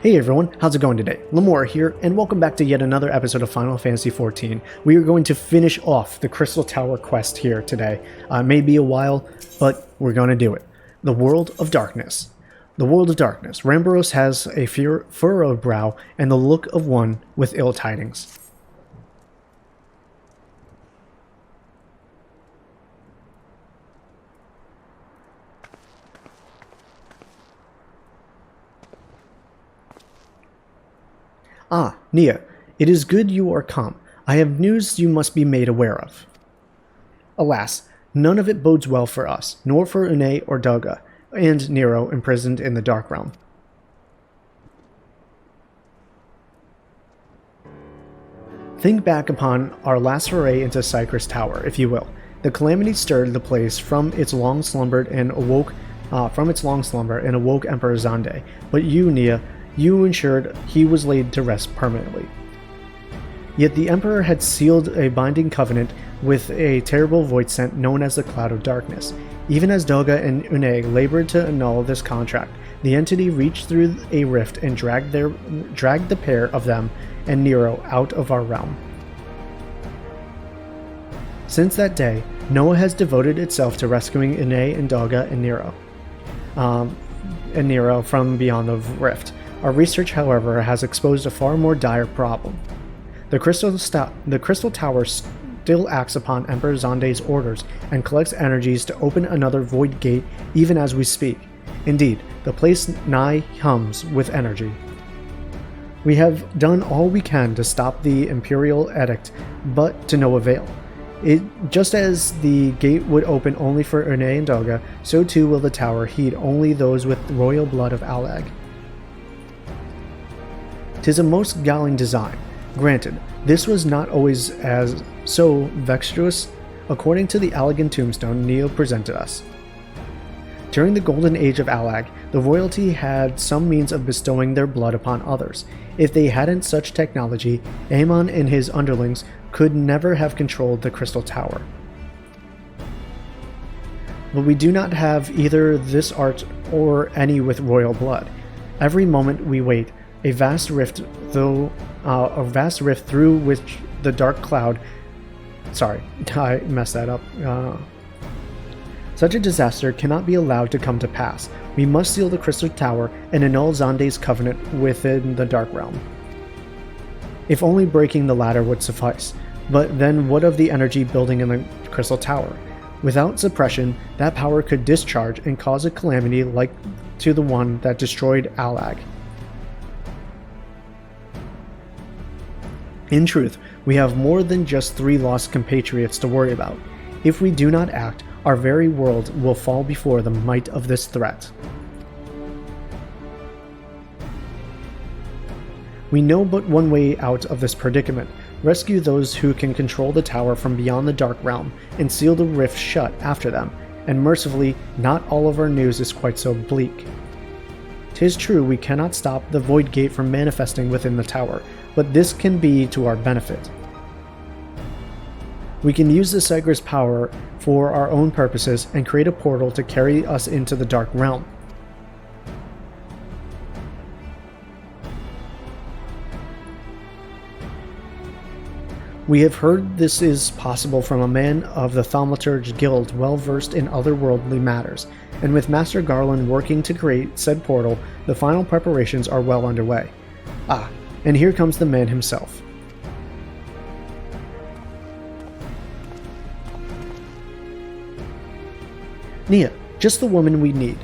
Hey everyone, how's it going today? Lamoura here, and welcome back to yet another episode of Final Fantasy XIV. We are going to finish off the Crystal Tower quest here today. It may be a while, but we're going to do it. The World of Darkness. The World of Darkness. Ramboros has a furrowed brow and the look of one with ill tidings. Ah, Nia, it is good you are come. I have news you must be made aware of. Alas, none of it bodes well for us, nor for Unei or Doga, and Nero imprisoned in the Dark Realm. Think back upon our last foray into Cypress Tower, if you will. The calamity stirred the place from its long slumber and awoke Emperor Xande. But you, Nia, you ensured he was laid to rest permanently. Yet the Emperor had sealed a binding covenant with a terrible voidsent known as the Cloud of Darkness. Even as Doga and Unei labored to annul this contract, the entity reached through a rift and dragged the pair of them and Nero out of our realm. Since that day, Noah has devoted itself to rescuing Unei and Doga and Nero from beyond the rift. Our research, however, has exposed a far more dire problem. The Crystal Tower still acts upon Emperor Xande's orders and collects energies to open another void gate even as we speak. Indeed, the place nigh hums with energy. We have done all we can to stop the Imperial Edict, but to no avail. Just as the gate would open only for Unei and Doga, so too will the tower heed only those with royal blood of Allag. 'Tis a most galling design. Granted, this was not always as so vexuous, according to the Allagan tombstone Neo presented us. During the golden age of Allag, the royalty had some means of bestowing their blood upon others. If they hadn't such technology, Amon and his underlings could never have controlled the Crystal Tower. But we do not have either this art or any with royal blood. Every moment we wait, a vast rift through which the dark cloud... Sorry, I messed that up. Such a disaster cannot be allowed to come to pass. We must seal the Crystal Tower and annul Xande's covenant within the Dark Realm. If only breaking the latter would suffice. But then what of the energy building in the Crystal Tower? Without suppression, that power could discharge and cause a calamity like to the one that destroyed Allag. In truth, we have more than just 3 lost compatriots to worry about. If we do not act, our very world will fall before the might of this threat. We know but one way out of this predicament. Rescue those who can control the tower from beyond the Dark Realm, and seal the rift shut after them, and mercifully, not all of our news is quite so bleak. 'Tis true we cannot stop the Void Gate from manifesting within the tower, but this can be to our benefit. We can use the Cygrus power for our own purposes and create a portal to carry us into the Dark Realm. We have heard this is possible from a man of the Thaumaturge Guild well versed in otherworldly matters, and with Master Garland working to create said portal, the final preparations are well underway. Ah, and here comes the man himself. Nia, just the woman we need.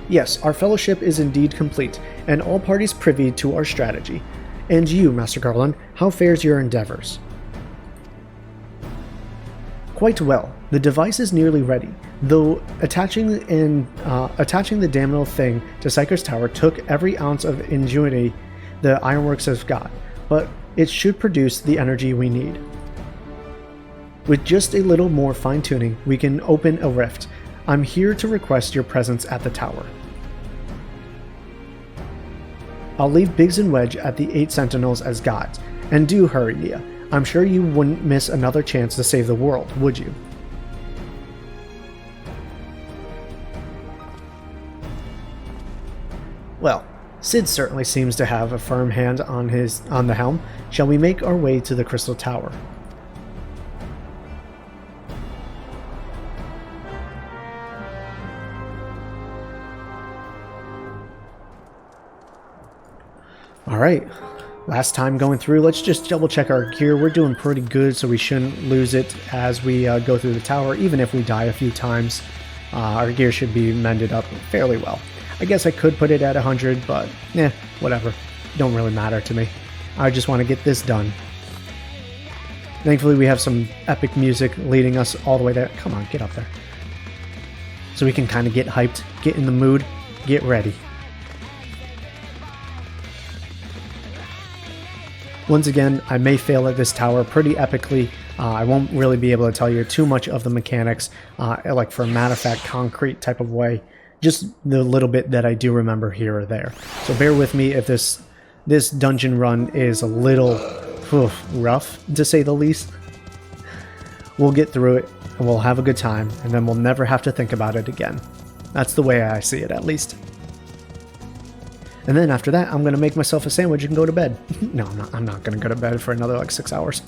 Yes, our fellowship is indeed complete, and all parties privy to our strategy. And you, Master Garland, how fares your endeavors? Quite well. The device is nearly ready, though attaching the damnable thing to Cypress Tower took every ounce of ingenuity the ironworks have got, but it should produce the energy we need. With just a little more fine-tuning, we can open a rift. I'm here to request your presence at the tower. I'll leave Biggs and Wedge at the 8 Sentinels as guides, and do hurry, Nia. I'm sure you wouldn't miss another chance to save the world, would you? Well, Sid certainly seems to have a firm hand on the helm. Shall we make our way to the Crystal Tower? Alright, last time going through, let's just double check our gear. We're doing pretty good, so we shouldn't lose it as we go through the tower. Even if we die a few times, our gear should be mended up fairly well. I guess I could put it at 100, but whatever. Don't really matter to me. I just want to get this done. Thankfully, we have some epic music leading us all the way there. Come on, get up there. So we can kind of get hyped, get in the mood, get ready. Once again, I may fail at this tower pretty epically. I won't really be able to tell you too much of the mechanics, like for a matter-of-fact, concrete type of way. Just the little bit that I do remember here or there. So bear with me if this dungeon run is a little rough, to say the least. We'll get through it, and we'll have a good time, and then we'll never have to think about it again. That's the way I see it, at least. And then after that, I'm going to make myself a sandwich and go to bed. No, I'm not going to go to bed for another like 6 hours.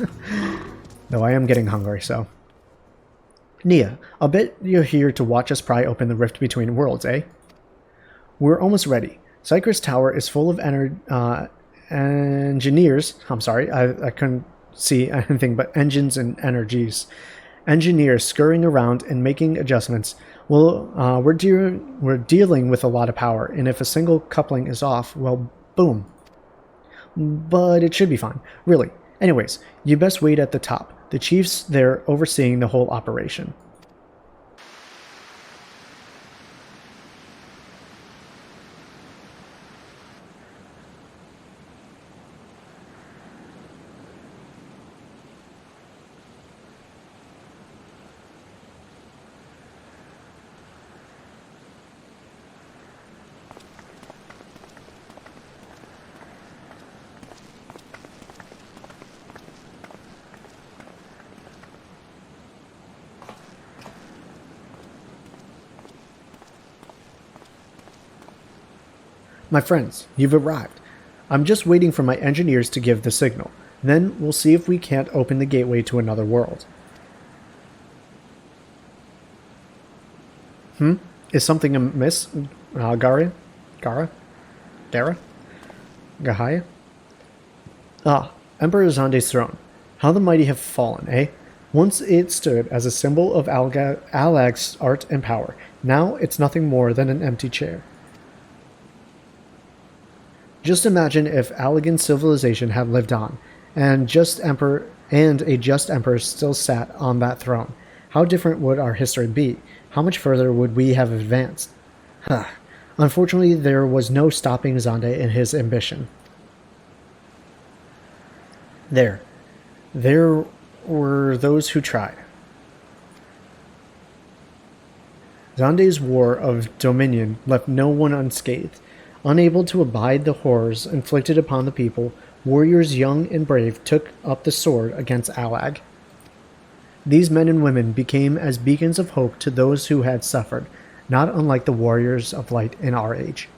Though I am getting hungry, so. Nia, I'll bet you're here to watch us pry open the rift between worlds, eh? We're almost ready. Cypress Tower is full of engineers. I'm sorry, I couldn't see anything but engines and energies. Engineers scurrying around and making adjustments. Well, we're dealing with a lot of power, and if a single coupling is off, well, boom. But it should be fine, really. Anyways, you best wait at the top. The chief's there overseeing the whole operation. My friends, you've arrived. I'm just waiting for my engineers to give the signal. Then we'll see if we can't open the gateway to another world. Is something amiss, Gara? Gahaya? Ah, Emperor Xande's throne. How the mighty have fallen, eh? Once it stood as a symbol of Alag's art and power. Now it's nothing more than an empty chair. Just imagine if Allagan's civilization had lived on, and a just emperor still sat on that throne. How different would our history be? How much further would we have advanced? Unfortunately, there was no stopping Xande in his ambition. There were those who tried. Xande's war of dominion left no one unscathed. Unable to abide the horrors inflicted upon the people, warriors young and brave took up the sword against Alag. These men and women became as beacons of hope to those who had suffered, not unlike the warriors of light in our age.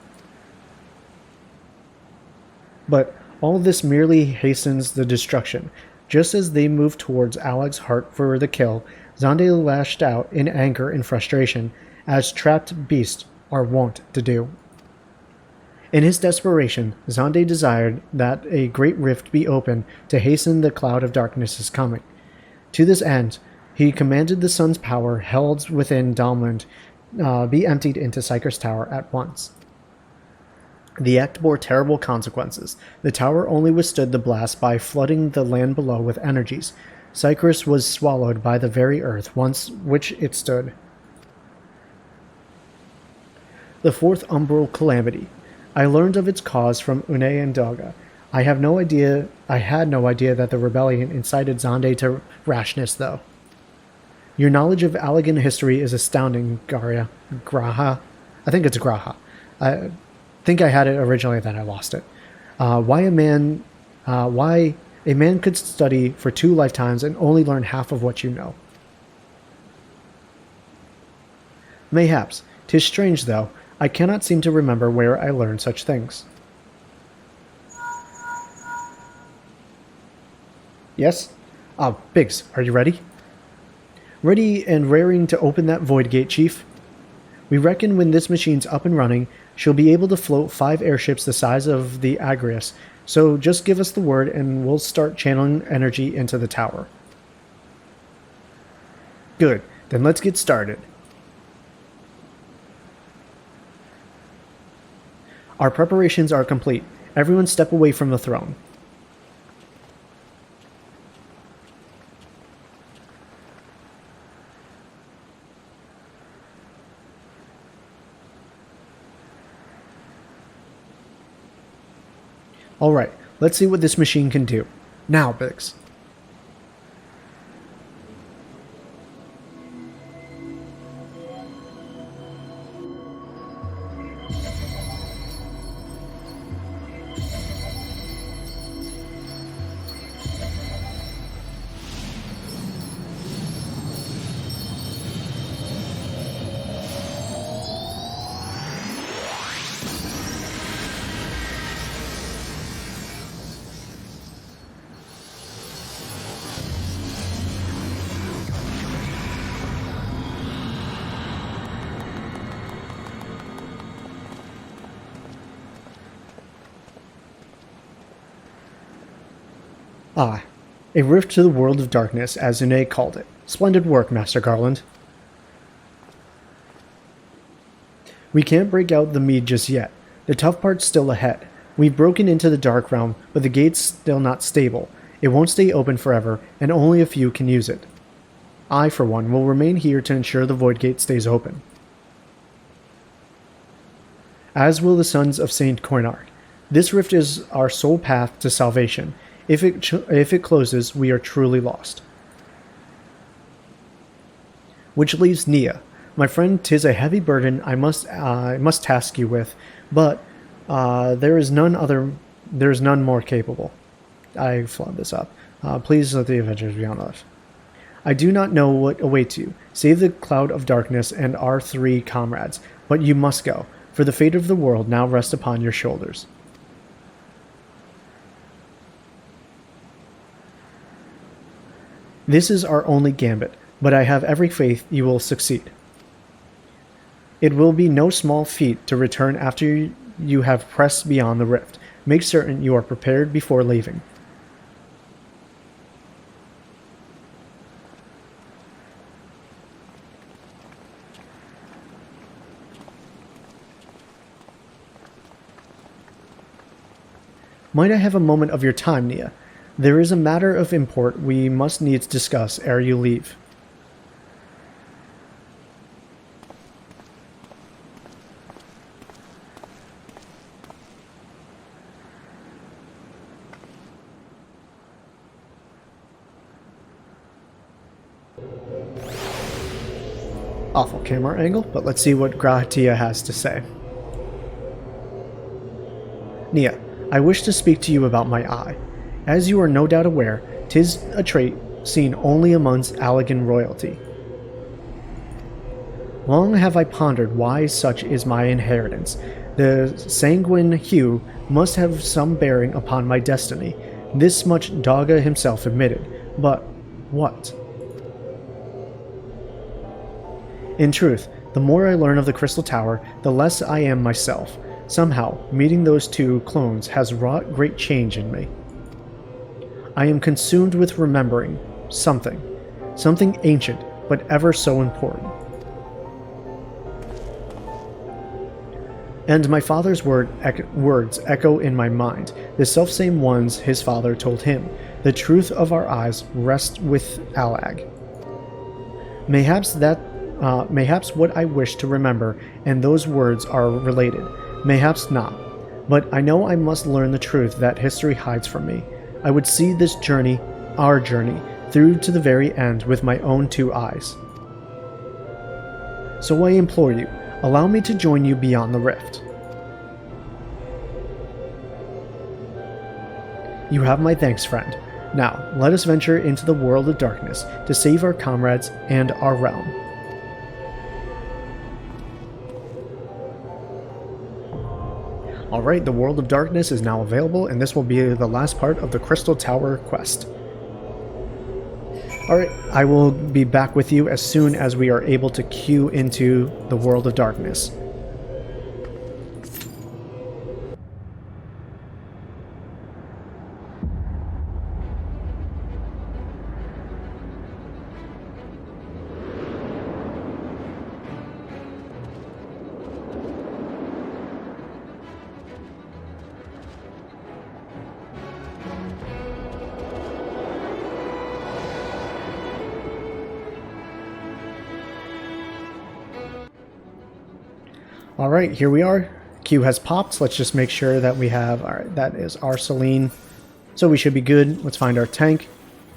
But all this merely hastens the destruction. Just as they moved towards Alag's heart for the kill, Xande lashed out in anger and frustration, as trapped beasts are wont to do. In his desperation, Xande desired that a great rift be opened to hasten the cloud of darkness's coming. To this end, he commanded the sun's power held within Dahlmund be emptied into Cypress Tower at once. The act bore terrible consequences. The tower only withstood the blast by flooding the land below with energies. Cypress was swallowed by the very earth once which it stood. The fourth umbral calamity. I learned of its cause from Unei and Doga. I had no idea that the rebellion incited Xande to rashness, though. Your knowledge of Allagan history is astounding, Graha. I think it's Graha. I think I had it originally, then I lost it. Why a man could study for 2 lifetimes and only learn half of what you know. Mayhaps. 'Tis strange, though. I cannot seem to remember where I learned such things. Yes? Biggs, are you ready? Ready and raring to open that void gate, Chief. We reckon when this machine's up and running, she'll be able to float 5 airships the size of the Agrius, so just give us the word and we'll start channeling energy into the tower. Good, then let's get started. Our preparations are complete. Everyone step away from the throne. Alright, let's see what this machine can do. Now, Biggs. Ah, a rift to the world of darkness, as Unei called it. Splendid work, Master Garland. We can't break out the mead just yet. The tough part's still ahead. We've broken into the Dark Realm, but the gate's still not stable. It won't stay open forever, and only a few can use it. I, for one, will remain here to ensure the Void Gate stays open. As will the Sons of Saint Koinarch. This rift is our sole path to salvation. If it closes, we are truly lost. Which leaves Nia. My friend, 'tis a heavy burden I must task you with, but there is none more capable. I flubbed this up. Please let the adventures be on us. I do not know what awaits you, save the cloud of darkness and our 3 comrades, but you must go, for the fate of the world now rests upon your shoulders. This is our only gambit, but I have every faith you will succeed. It will be no small feat to return after you have pressed beyond the rift. Make certain you are prepared before leaving. Might I have a moment of your time, Nia? There is a matter of import we must needs discuss ere you leave. Awful camera angle, but let's see what Gratia has to say. Nia, I wish to speak to you about my eye. As you are no doubt aware, 'tis a trait seen only amongst Allagan royalty. Long have I pondered why such is my inheritance. The sanguine hue must have some bearing upon my destiny. This much Doga himself admitted. But what? In truth, the more I learn of the Crystal Tower, the less I am myself. Somehow, meeting those 2 clones has wrought great change in me. I am consumed with remembering something ancient, but ever so important. And my father's words echo in my mind, the selfsame ones his father told him. The truth of our eyes rests with Allag. Mayhaps what I wish to remember and those words are related. Mayhaps not. But I know I must learn the truth that history hides from me. I would see this journey, our journey, through to the very end with my own 2 eyes. So I implore you, allow me to join you beyond the rift. You have my thanks, friend. Now, let us venture into the world of darkness to save our comrades and our realm. Alright, the World of Darkness is now available, and this will be the last part of the Crystal Tower quest. Alright, I will be back with you as soon as we are able to queue into the World of Darkness. Alright, here we are. Q has popped. Let's just make sure that we have... Alright, that is our Celine. So we should be good. Let's find our tank.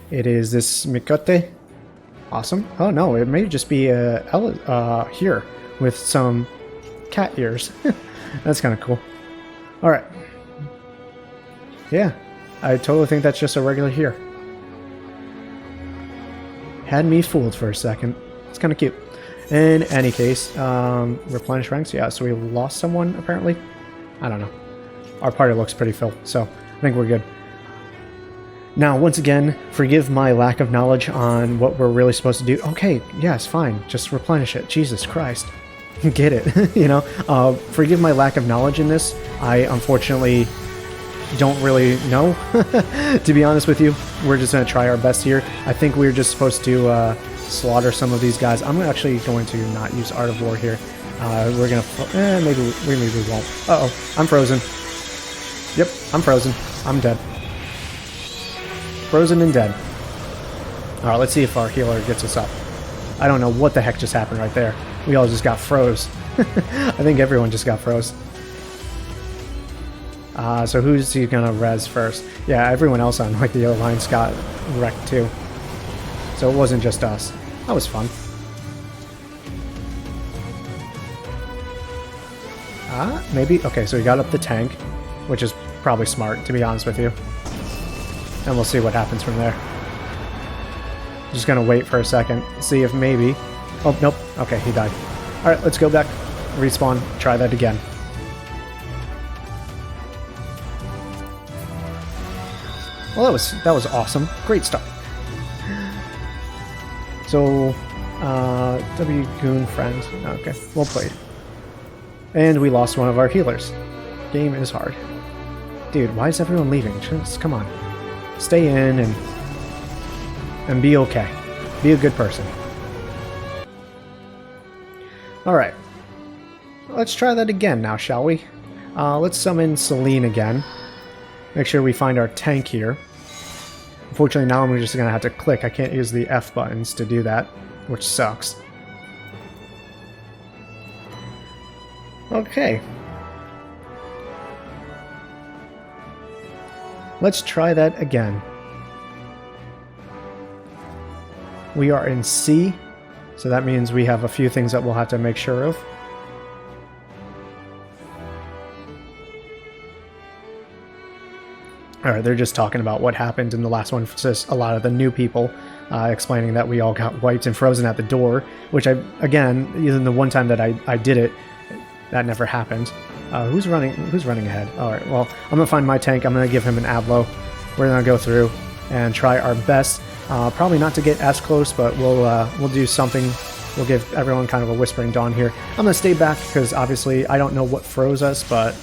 It is this Mikote. Awesome. Oh no, it may just be here with some cat ears. That's kind of cool. Alright. Yeah, I totally think that's just a regular here. Had me fooled for a second. It's kind of cute. In any case, replenish ranks. Yeah, so we lost someone, apparently. I don't know. Our party looks pretty full, so I think we're good. Now, once again, forgive my lack of knowledge on what we're really supposed to do. Okay, yes, fine. Just replenish it. Jesus Christ. Get it, you know? Forgive my lack of knowledge in this. I, unfortunately, don't really know, to be honest with you. We're just going to try our best here. I think we're just supposed to... slaughter some of these guys. I'm actually going to not use Art of War here. We're gonna... maybe we won't. Uh-oh, I'm frozen. Yep, I'm frozen. I'm dead. Frozen and dead. Alright, let's see if our healer gets us up. I don't know what the heck just happened right there. We all just got froze. I think everyone just got froze. So who's he gonna res first? Yeah, everyone else on like the Alliance got wrecked too. So it wasn't just us. That was fun. Maybe? Okay, so we got up the tank, which is probably smart, to be honest with you. And we'll see what happens from there. Just gonna wait for a second, see if maybe... Oh, nope. Okay, he died. Alright, let's go back, respawn, try that again. Well, that was awesome. Great start. So, W Goon friend. Okay, well played. And we lost one of our healers. Game is hard. Dude, why is everyone leaving? Just come on. Stay in and be okay. Be a good person. Alright. Let's try that again now, shall we? Let's summon Celine again. Make sure we find our tank here. Unfortunately, now I'm just going to have to click. I can't use the F buttons to do that, which sucks. Okay. Let's try that again. We are in C, so that means we have a few things that we'll have to make sure of. Alright, they're just talking about what happened in the last one. It's just a lot of the new people explaining that we all got wiped and frozen at the door, which again, even the one time that I did it, that never happened. Who's running ahead? Alright, well, I'm going to find my tank. I'm going to give him an Ablo. We're going to go through and try our best. Probably not to get as close, but we'll do something. We'll give everyone kind of a Whispering Dawn here. I'm going to stay back because obviously I don't know what froze us, but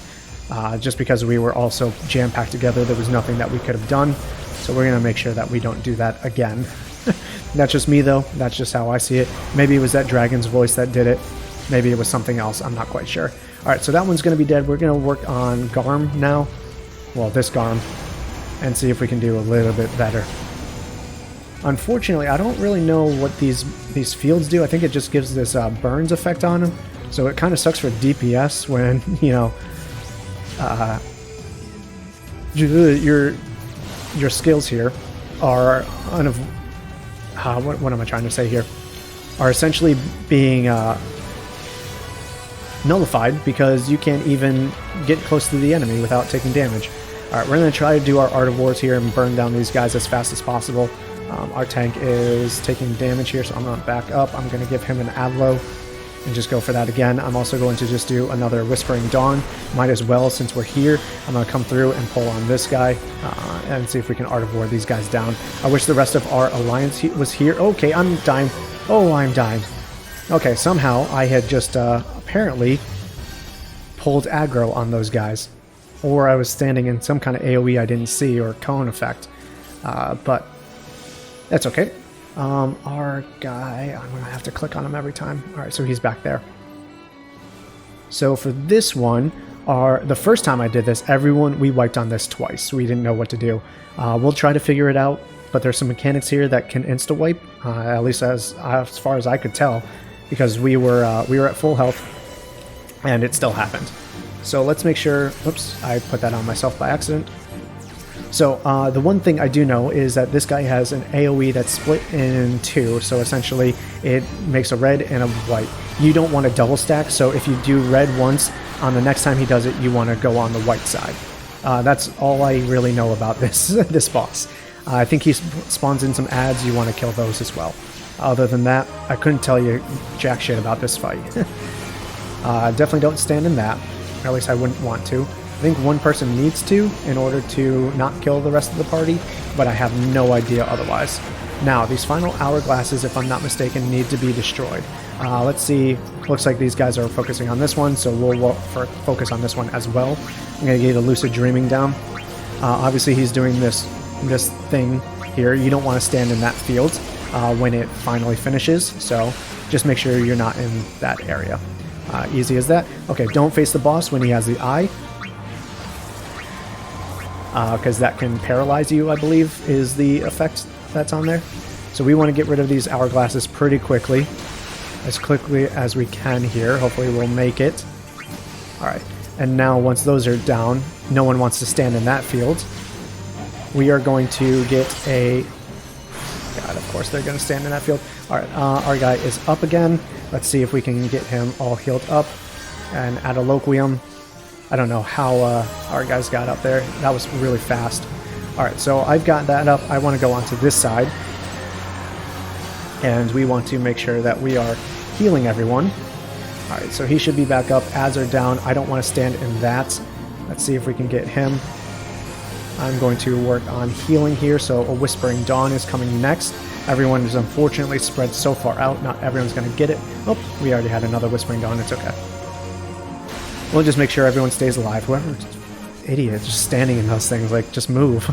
just because we were all so jam-packed together, there was nothing that we could have done. So we're going to make sure that we don't do that again. That's just me, though. That's just how I see it. Maybe it was that dragon's voice that did it. Maybe it was something else. I'm not quite sure. Alright, so that one's going to be dead. We're going to work on Garm now. Well, this Garm. And see if we can do a little bit better. Unfortunately, I don't really know what these fields do. I think it just gives this burns effect on them. So it kind of sucks for DPS when, you know, your skills here are what am I trying to say here? Are essentially being nullified because you can't even get close to the enemy without taking damage. Alright, we're going to try to do our Art of Wars here and burn down these guys as fast as possible. Our tank is taking damage here, so I'm going to back up. I'm going to give him an Adlo. and just go for that again. I'm also going to just do another Whispering Dawn. Might as well, since we're here. I'm going to come through and pull on this guy and see if we can Art of War these guys down. I wish the rest of our alliance was here. Okay, I'm dying. Oh, I'm dying. Okay, somehow I had just apparently pulled aggro on those guys. Or I was standing in some kind of AoE I didn't see, or cone effect. But that's okay. Our guy, I'm going to have to click on him every time. Alright, so he's back there. So for this one, the first time I did this, we wiped on this twice. We didn't know what to do. We'll try to figure it out, but there's some mechanics here that can insta-wipe, at least as far as I could tell, because we were at full health, and it still happened. So let's make sure... Oops, I put that on myself by accident. So the one thing I do know is that this guy has an AoE that's split in two, so essentially it makes a red and a white. You don't want to double stack, so if you do red once, on the next time he does it, you want to go on the white side. That's all I really know about this boss. I think he spawns in some ads, you want to kill those as well. Other than that, I couldn't tell you jack shit about this fight. Definitely don't stand in that, or at least I wouldn't want to. I think one person needs to in order to not kill the rest of the party, but I have no idea otherwise. Now, these final hourglasses, if I'm not mistaken, need to be destroyed. Let's see. Looks like these guys are focusing on this one, so we'll focus on this one as well. I'm going to get a lucid dreaming down. Obviously, he's doing this thing here. You don't want to stand in that field when it finally finishes, so just make sure you're not in that area. Easy as that. Okay, don't face the boss when he has the eye, because that can paralyze you, I believe, is the effect that's on there. So we want to get rid of these hourglasses pretty quickly as we can here. Hopefully we'll make it. Alright, and now once those are down, no one wants to stand in that field. We are going to get a... God, of course they're going to stand in that field. Alright, our guy is up again. Let's see if we can get him all healed up. And add a Loquium. I don't know how our guys got up there. That was really fast. Alright, so I've got that up. I want to go onto this side. And we want to make sure that we are healing everyone. Alright, so he should be back up. Ads are down. I don't want to stand in that. Let's see if we can get him. I'm going to work on healing here, so a Whispering Dawn is coming next. Everyone is unfortunately spread so far out. Not everyone's going to get it. Oh, we already had another Whispering Dawn. It's okay. We'll just make sure everyone stays alive. Whoever's idiot just standing in those things, like, just move.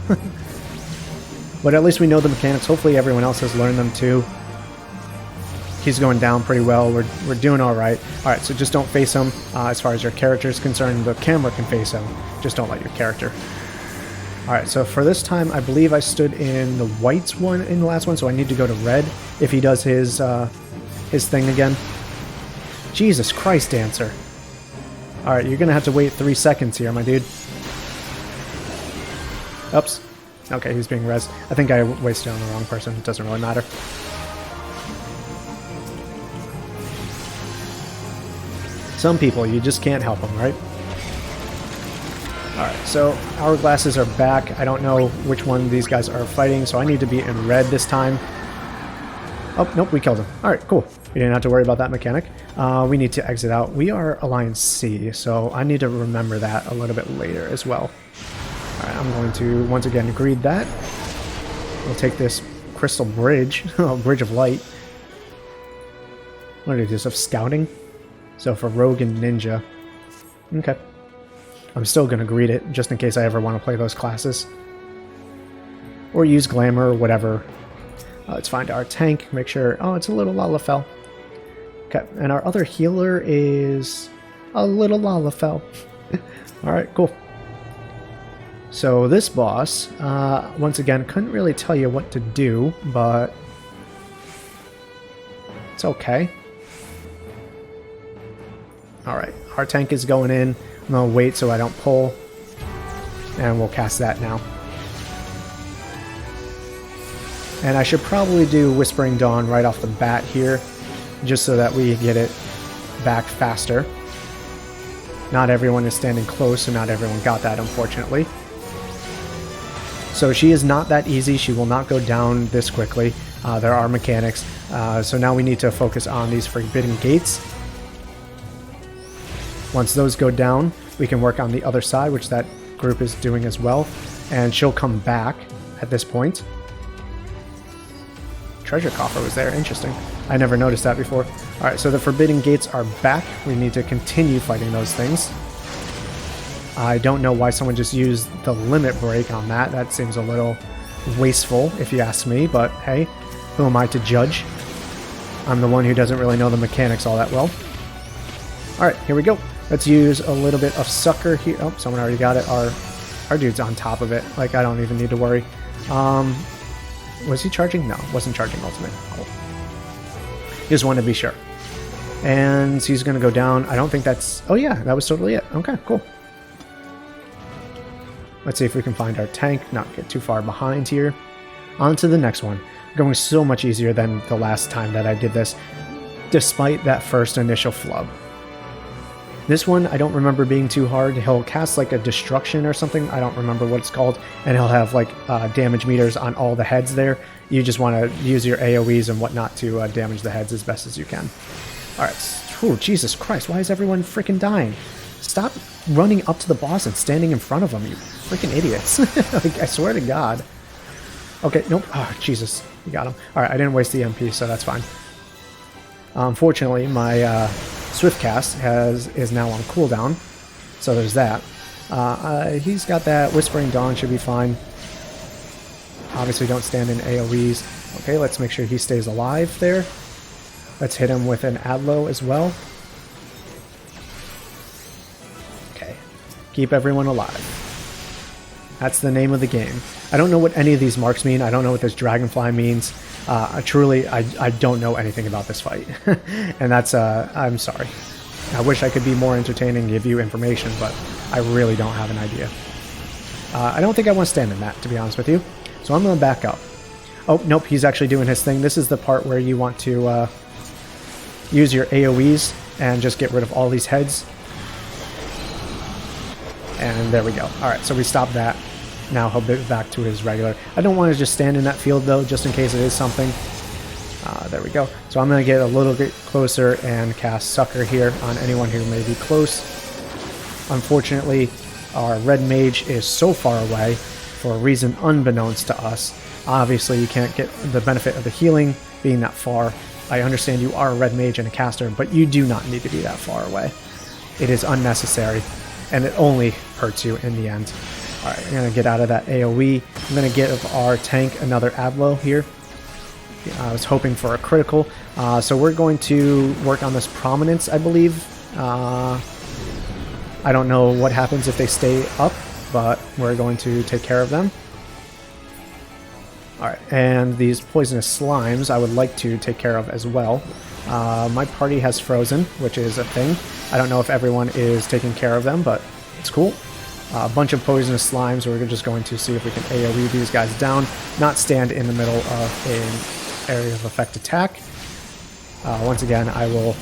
But at least we know the mechanics. Hopefully everyone else has learned them too. He's going down pretty well. We're doing all right. All right, so just don't face him. As far as your character is concerned, the camera can face him. Just don't let your character. All right, so for this time, I believe I stood in the whites one in the last one, so I need to go to red if he does his thing again. Jesus Christ, Dancer. Alright, you're gonna have to wait 3 seconds here, my dude. Oops. Okay, he's being rezzed. I think I wasted on the wrong person. It doesn't really matter. Some people, you just can't help them, right? Alright, so hourglasses are back. I don't know which one these guys are fighting, so I need to be in red this time. Oh, nope, we killed him. Alright, cool. We didn't have to worry about that mechanic. We need to exit out. We are Alliance C, so I need to remember that a little bit later as well. Alright, I'm going to once again greed that. We'll take this crystal bridge, bridge of light. What is this, of scouting? So for rogue and ninja. Okay. I'm still going to greed it, just in case I ever want to play those classes. Or use glamour or whatever. Let's find our tank, make sure... Oh, it's a little Lalafell. Okay, and our other healer is a little Lalafell. Alright, cool. So this boss, once again, couldn't really tell you what to do, but it's okay. Alright, our tank is going in. I'm going to wait so I don't pull. And we'll cast that now. And I should probably do Whispering Dawn right off the bat here, just so that we get it back faster. Not everyone is standing close, so not everyone got that, unfortunately. So she is not that easy. She will not go down this quickly. There are mechanics. So now we need to focus on these Forbidden Gates. Once those go down, we can work on the other side, which that group is doing as well. And she'll come back at this point. Treasure coffer was there. Interesting. I never noticed that before. Alright, so the forbidden gates are back. We need to continue fighting those things. I don't know why someone just used the limit break on that. That seems a little wasteful, if you ask me. But hey, who am I to judge? I'm the one who doesn't really know the mechanics all that well. Alright, here we go. Let's use a little bit of sucker here. Oh, someone already got it. Our dude's on top of it. Like, I don't even need to worry. Was he charging? No, wasn't charging ultimate. Cool. Just wanted to be sure. And he's going to go down. I don't think that's... Oh yeah, that was totally it. Okay, cool. Let's see if we can find our tank. Not get too far behind here. On to the next one. Going so much easier than the last time that I did this, despite that first initial flub. This one, I don't remember being too hard. He'll cast like a destruction or something. I don't remember what it's called. And he'll have like damage meters on all the heads there. You just want to use your AoEs and whatnot to damage the heads as best as you can. Alright. Oh, Jesus Christ. Why is everyone freaking dying? Stop running up to the boss and standing in front of him, you freaking idiots. Like, I swear to God. Okay, nope. Oh, Jesus. You got him. Alright, I didn't waste the MP, so that's fine. Unfortunately, my... Swift cast is now on cooldown, so there's that. He's got that. Whispering Dawn should be fine. Obviously don't stand in AoEs. Okay, let's make sure he stays alive there. Let's hit him with an Adlo as well. Okay, keep everyone alive. That's the name of the game. I don't know what any of these marks mean. I don't know what this dragonfly means. Truly, I don't know anything about this fight. And that's, I'm sorry. I wish I could be more entertaining and give you information, but I really don't have an idea. I don't think I want to stand in that, to be honest with you. So I'm going to back up. Oh, nope, he's actually doing his thing. This is the part where you want to use your AoEs and just get rid of all these heads. And there we go. Alright, so we stopped that. Now he'll be back to his regular. I don't want to just stand in that field, though, just in case it is something. There we go. So I'm going to get a little bit closer and cast Sucker here on anyone who may be close. Unfortunately, our red mage is so far away for a reason unbeknownst to us. Obviously, you can't get the benefit of the healing being that far. I understand you are a red mage and a caster, but you do not need to be that far away. It is unnecessary, and it only hurts you in the end. Alright, I'm going to get out of that AoE. I'm going to give our tank another Adlo here. I was hoping for a critical. So we're going to work on this prominence, I believe. I don't know what happens if they stay up, but we're going to take care of them. Alright, and these poisonous slimes I would like to take care of as well. My party has frozen, which is a thing. I don't know if everyone is taking care of them, but it's cool. A bunch of poisonous slimes. We're just going to see if we can AoE these guys down, not stand in the middle of an area of effect attack. Once again, I will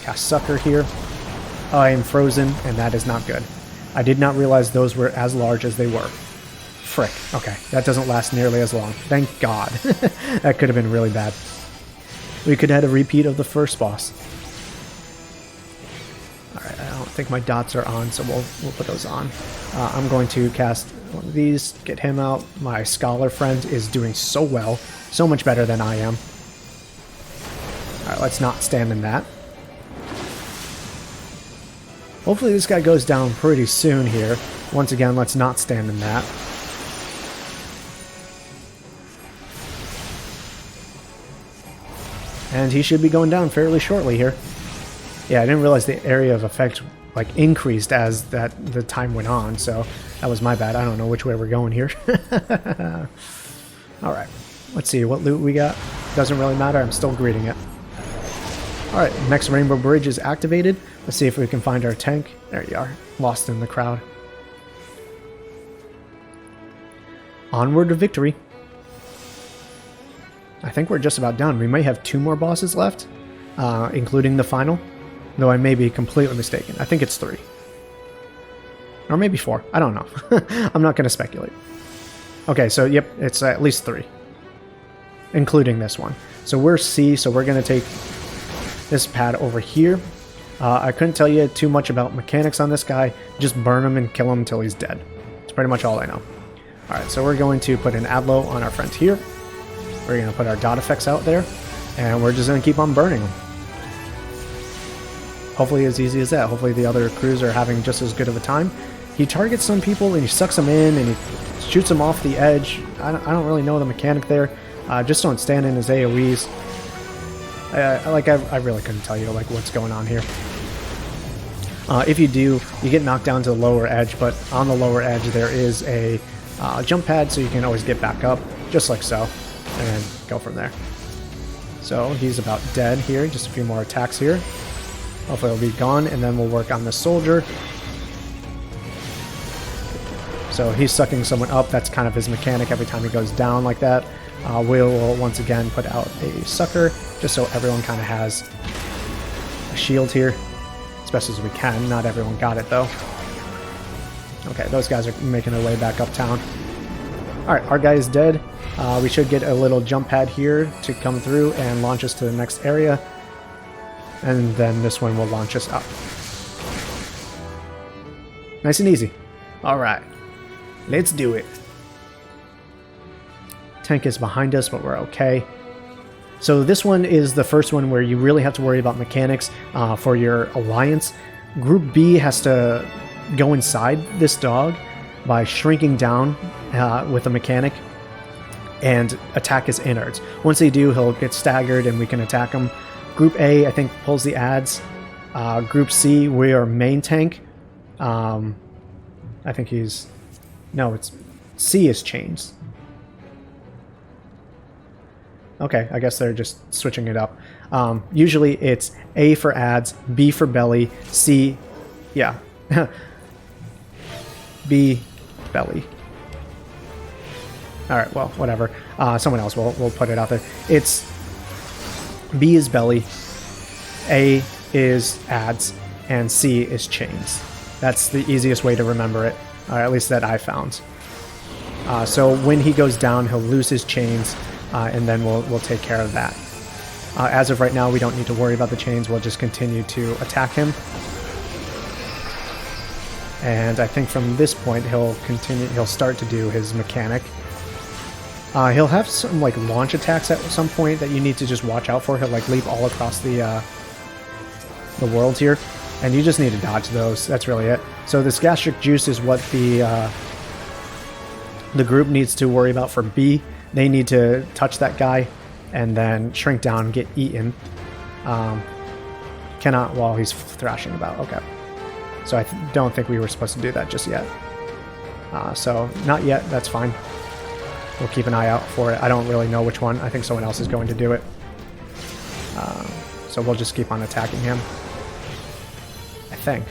cast Sucker here. I am frozen, and that is not good. I did not realize those were as large as they were. Frick. Okay, that doesn't last nearly as long. Thank God. That could have been really bad. We could have had a repeat of the first boss. Alright, I don't think my dots are on, so we'll put those on. I'm going to cast one of these, get him out. My scholar friend is doing so well, so much better than I am. Alright, let's not stand in that. Hopefully this guy goes down pretty soon here. Once again, let's not stand in that. And he should be going down fairly shortly here. Yeah, I didn't realize the area of effect like increased as the time went on, so that was my bad. I don't know which way we're going here. Alright, let's see what loot we got. Doesn't really matter, I'm still greeting it. Alright, next Rainbow Bridge is activated. Let's see if we can find our tank. There you are, lost in the crowd. Onward to victory. I think we're just about done. We may have 2 more bosses left, including the final. Though I may be completely mistaken. I think it's 3. Or maybe 4. I don't know. I'm not going to speculate. Okay, so yep, it's at least 3. Including this one. So we're C, so we're going to take this pad over here. I couldn't tell you too much about mechanics on this guy. Just burn him and kill him until he's dead. That's pretty much all I know. Alright, so we're going to put an Adlo on our friend here. We're going to put our dot effects out there. And we're just going to keep on burning them. Hopefully as easy as that. Hopefully the other crews are having just as good of a time. He targets some people and he sucks them in and he shoots them off the edge. I don't really know the mechanic there. Just don't stand in his AoEs. I really couldn't tell you like what's going on here. If you do, you get knocked down to the lower edge, but on the lower edge there is a jump pad, so you can always get back up, just like so, and then go from there. So he's about dead here, just a few more attacks here. Hopefully he'll be gone, and then we'll work on the soldier. So he's sucking someone up, that's kind of his mechanic every time he goes down like that. We'll once again put out a sucker, just so everyone kind of has a shield here, as best as we can. Not everyone got it though. Okay, those guys are making their way back uptown. Alright, our guy is dead. We should get a little jump pad here to come through and launch us to the next area. And then this one will launch us up. Nice and easy. Alright, let's do it. Tank is behind us, but we're okay. So this one is the first one where you really have to worry about mechanics for your alliance. Group B has to go inside this dog by shrinking down with a mechanic and attack his innards. Once they do, he'll get staggered and we can attack him. Group A, I think, pulls the ads. Group C, we are main tank. I think he's... No, it's... C is chains. Okay, I guess they're just switching it up. Usually it's A for ads, B for belly, C... Yeah. B, belly. Alright, well, whatever. Someone else will put it out there. It's... B is belly, A is ads, and C is chains. That's the easiest way to remember it, or at least that I found. So when he goes down, he'll lose his chains, and then we'll take care of that. As of right now, we don't need to worry about the chains. We'll just continue to attack him. And I think from this point, he'll start to do his mechanic. He'll have some like launch attacks at some point that you need to just watch out for. He'll like leap all across the world here, and you just need to dodge those. That's really it. So this gastric juice is what the group needs to worry about for B. They need to touch that guy and then shrink down and get eaten. Cannot while he's thrashing about. Okay. So I don't think we were supposed to do that just yet. So not yet. That's fine. We'll keep an eye out for it. I don't really know which one. I think someone else is going to do it. So we'll just keep on attacking him. I think.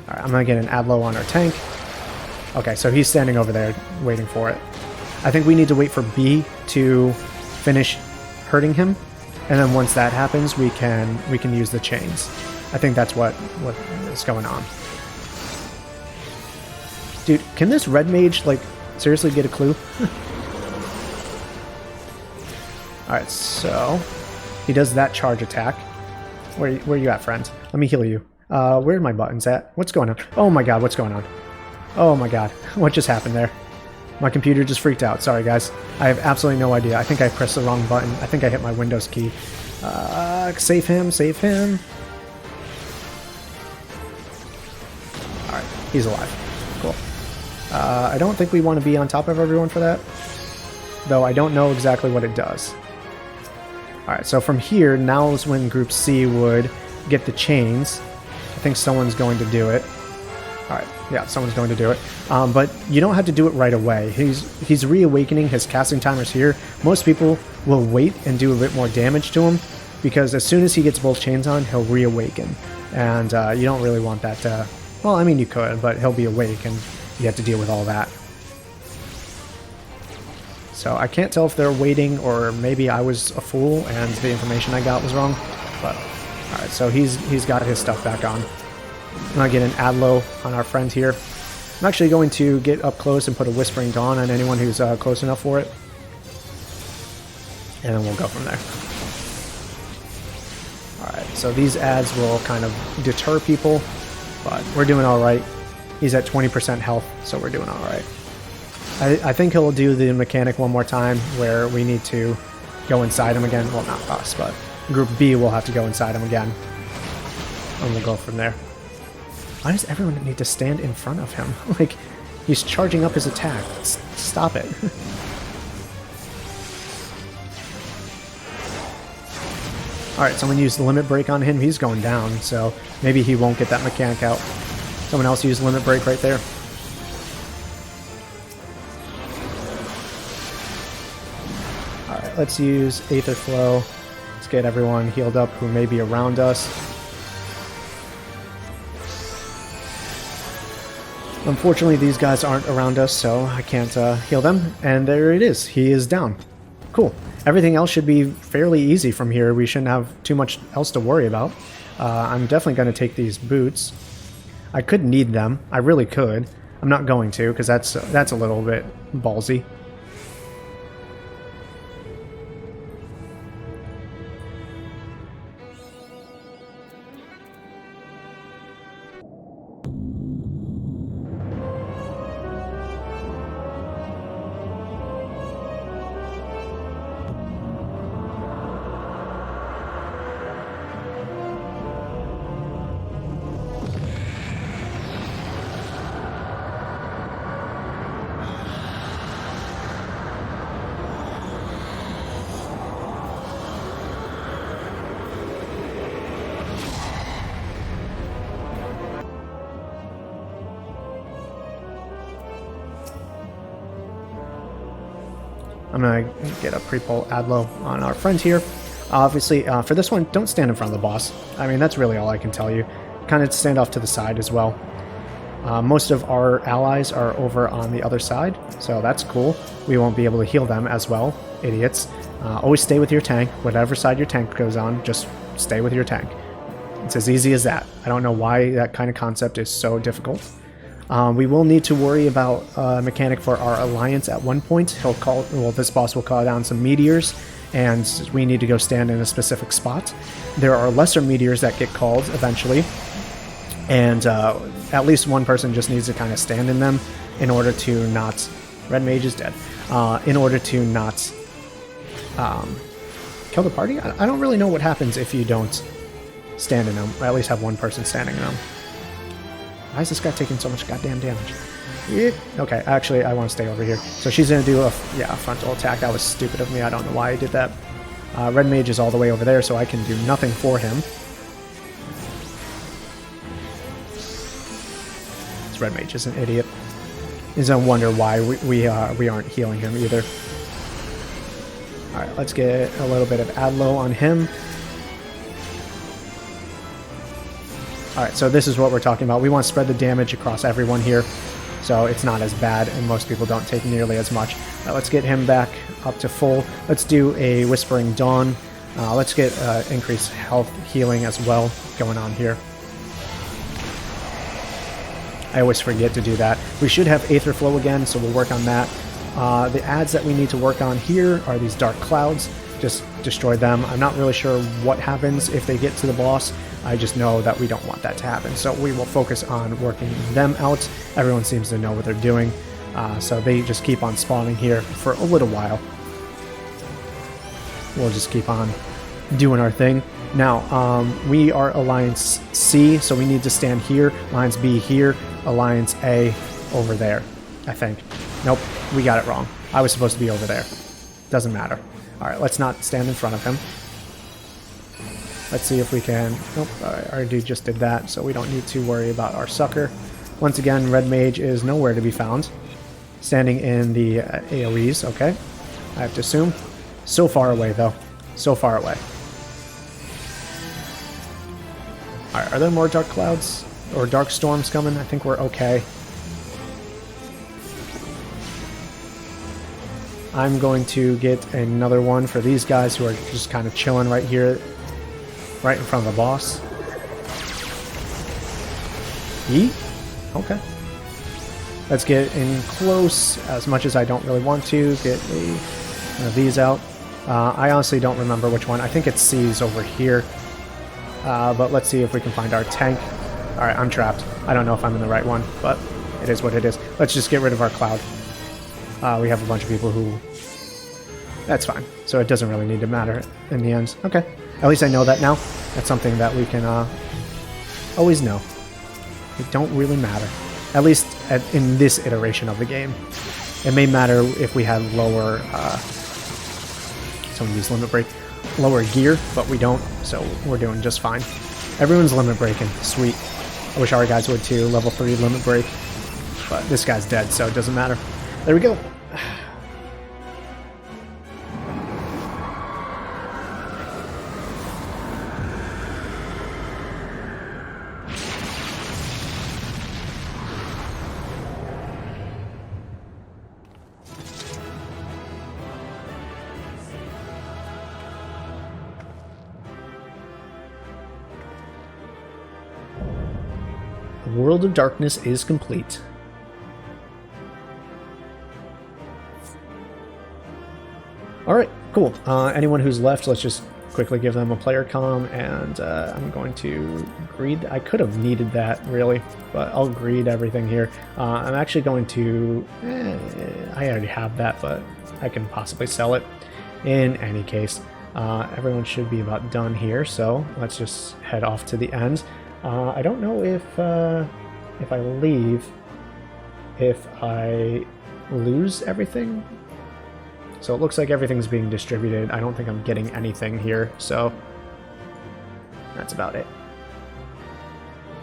Alright, I'm going to get an Adlo on our tank. Okay, so he's standing over there waiting for it. I think we need to wait for B to finish hurting him. And then once that happens, we can use the chains. I think that's what is going on. Dude, can this red mage, like, seriously get a clue? Alright, so he does that charge attack. Where are you at, friends? Let me heal you. Where are my buttons at? What's going on? Oh my god, what's going on? Oh my god, what just happened there? My computer just freaked out. Sorry, guys. I have absolutely no idea. I think I pressed the wrong button. I think I hit my Windows key. Save him, save him. Alright, he's alive. Cool. I don't think we want to be on top of everyone for that, though I don't know exactly what it does. Alright, so from here, now is when Group C would get the chains. I think someone's going to do it. Alright, yeah, someone's going to do it. But you don't have to do it right away. He's reawakening, his casting timer's here. Most people will wait and do a bit more damage to him, because as soon as he gets both chains on, he'll reawaken. And you don't really want that to... Well, I mean, you could, but he'll be awake, and you have to deal with all that. So I can't tell if they're waiting, or maybe I was a fool and the information I got was wrong. But alright, so he's got his stuff back on. I'm gonna get an Adlo on our friend here. I'm actually going to get up close and put a Whispering Dawn on anyone who's close enough for it. And then we'll go from there. Alright, So these ads will kind of deter people, but we're doing alright. He's at 20% health, so we're doing alright. I think he'll do the mechanic one more time where we need to go inside him again. Well, not us, but Group B will have to go inside him again. And we'll go from there. Why does everyone need to stand in front of him? Like, he's charging up his attack. Stop it. Alright, someone used the limit break on him. He's going down, so maybe he won't get that mechanic out. Someone else used limit break right there. Alright, let's use Aether Flow. Let's get everyone healed up who may be around us. Unfortunately, these guys aren't around us, so I can't heal them. And there it is. He is down. Cool. Everything else should be fairly easy from here. We shouldn't have too much else to worry about. I'm definitely going to take these boots. I could need them. I really could. I'm not going to, because that's a little bit ballsy. I'm going to get a pre-pull Adlo on our friend here. Obviously, for this one, don't stand in front of the boss. I mean, that's really all I can tell you. Kind of stand off to the side as well. Most of our allies are over on the other side, so that's cool. We won't be able to heal them as well, idiots. Always stay with your tank. Whatever side your tank goes on, just stay with your tank. It's as easy as that. I don't know why that kind of concept is so difficult. We will need to worry about a mechanic for our alliance at one point. This boss will call down some meteors, and we need to go stand in a specific spot. There are lesser meteors that get called eventually, and at least one person just needs to kind of stand in them in order to not... Red Mage is dead. In order to not kill the party? I don't really know what happens if you don't stand in them, or at least have one person standing in them. Why is this guy taking so much goddamn damage? Okay, actually, I want to stay over here. So she's going to do a frontal attack. That was stupid of me. I don't know why I did that. Red Mage is all the way over there, so I can do nothing for him. This Red Mage is an idiot. He's going to wonder why we aren't healing him either. Alright, let's get a little bit of Adlo on him. Alright, so this is what we're talking about. We want to spread the damage across everyone here, so it's not as bad, and most people don't take nearly as much. Let's get him back up to full. Let's do a Whispering Dawn. Let's get increased health healing as well going on here. I always forget to do that. We should have Aether Flow again, so we'll work on that. The ads that we need to work on here are these Dark Clouds. Just destroy them. I'm not really sure what happens if they get to the boss. I just know that we don't want that to happen. So we will focus on working them out. Everyone seems to know what they're doing. So they just keep on spawning here for a little while. We'll just keep on doing our thing. Now, we are Alliance C, so we need to stand here. Alliance B here. Alliance A over there, I think. Nope, we got it wrong. I was supposed to be over there. Doesn't matter. Alright, let's not stand in front of him. Let's see if we can... Nope, our dude just did that, so we don't need to worry about our sucker. Once again, Red Mage is nowhere to be found. Standing in the AoEs, okay. I have to assume. So far away, though. So far away. Alright, are there more Dark Clouds? Or Dark Storms coming? I think we're okay. I'm going to get another one for these guys who are just kind of chilling right here. Right in front of the boss. E? Okay. Let's get in close, as much as I don't really want to. Get one of these out. I honestly don't remember which one. I think it's C's over here. But let's see if we can find our tank. Alright, I'm trapped. I don't know if I'm in the right one, but it is what it is. Let's just get rid of our cloud. We have a bunch of people who... That's fine. So it doesn't really need to matter in the end. Okay. At least I know that now. That's something that we can always know. It don't really matter. At least in this iteration of the game. It may matter if we had lower... someone use limit break. Lower gear, but we don't, so we're doing just fine. Everyone's limit breaking. Sweet. I wish our guys would too. Level 3 limit break. But this guy's dead, so it doesn't matter. There we go. The world of darkness is complete. Alright, cool. Anyone who's left, let's just quickly give them a player comm, and I'm going to greed. I could have needed that, really, but I'll greed everything here. I'm actually going to... I already have that, but I can possibly sell it. In any case, everyone should be about done here, so let's just head off to the end. I don't know if I leave, if I lose everything. So it looks like everything's being distributed. I don't think I'm getting anything here, so that's about it.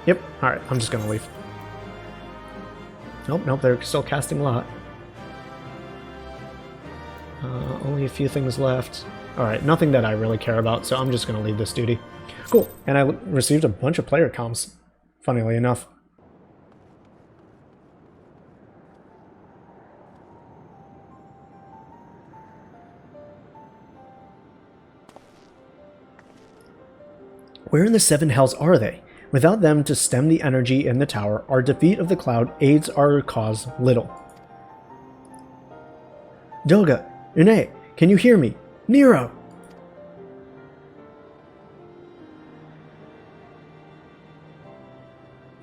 Yep, alright, I'm just gonna leave. Nope, they're still casting lot. Only a few things left. Alright, nothing that I really care about, so I'm just gonna leave this duty. Cool, and I received a bunch of player comms, funnily enough. Where in the seven hells are they? Without them to stem the energy in the tower, our defeat of the cloud aids our cause little. Doga, Unei, can you hear me? Nero!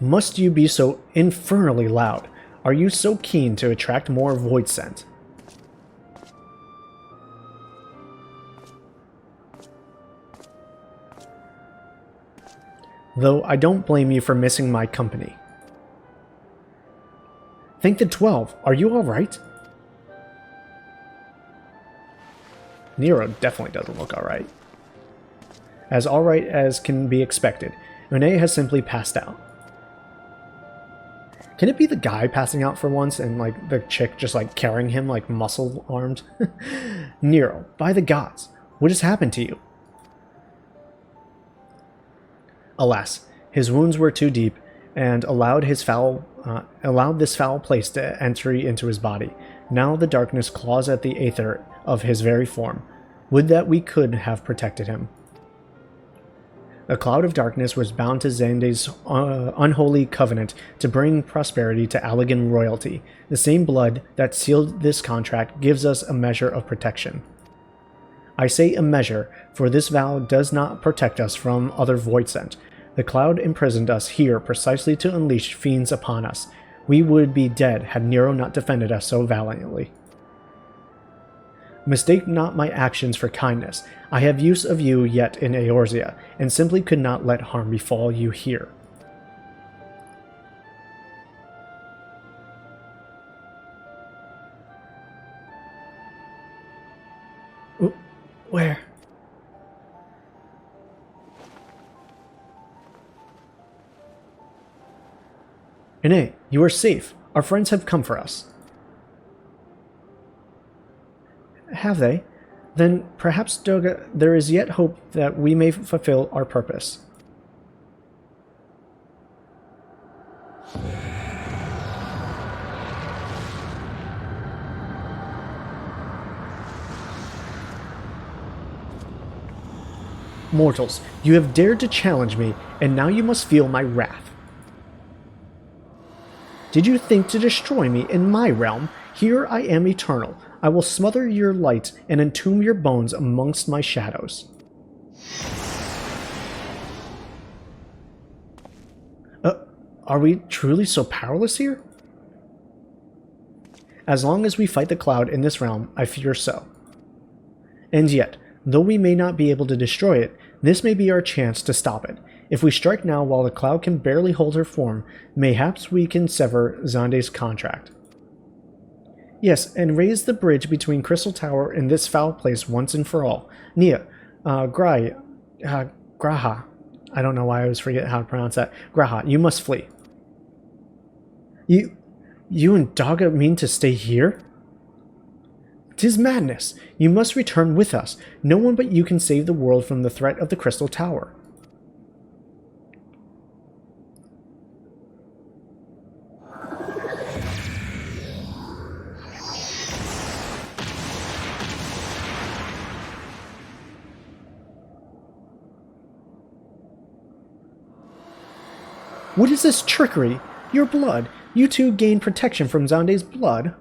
Must you be so infernally loud? Are you so keen to attract more void scent? Though I don't blame you for missing my company. Think the 12. Are you alright? Nero definitely doesn't look alright. As alright as can be expected, Unei has simply passed out. Can it be the guy passing out for once and like the chick just like carrying him like muscle-armed? Nero, by the gods, what has happened to you? Alas, his wounds were too deep and allowed this foul place to enter into his body. Now the darkness claws at the aether of his very form. Would that we could have protected him. A cloud of darkness was bound to Xande's unholy covenant to bring prosperity to Allegan royalty. The same blood that sealed this contract gives us a measure of protection. I say a measure, for this vow does not protect us from other void scent. The cloud imprisoned us here precisely to unleash fiends upon us. We would be dead had Nero not defended us so valiantly. Mistake not my actions for kindness. I have use of you yet in Eorzea, and simply could not let harm befall you here. Where? Unei, you are safe. Our friends have come for us. Have they? Then perhaps, Doga, there is yet hope that we may fulfill our purpose. Mortals, you have dared to challenge me, and now you must feel my wrath. Did you think to destroy me in my realm? Here I am eternal. I will smother your light and entomb your bones amongst my shadows. Are we truly so powerless here? As long as we fight the cloud in this realm, I fear so. And yet, though we may not be able to destroy it, this may be our chance to stop it. If we strike now while the cloud can barely hold her form, mayhaps we can sever Xande's contract. Yes, and raise the bridge between Crystal Tower and this foul place once and for all. Nia, Graha. I don't know why I always forget how to pronounce that. Graha, you must flee. You and Doga mean to stay here? 'Tis madness. You must return with us. No one but you can save the world from the threat of the Crystal Tower. What is this trickery? Your blood. You two gain protection from Xande's blood.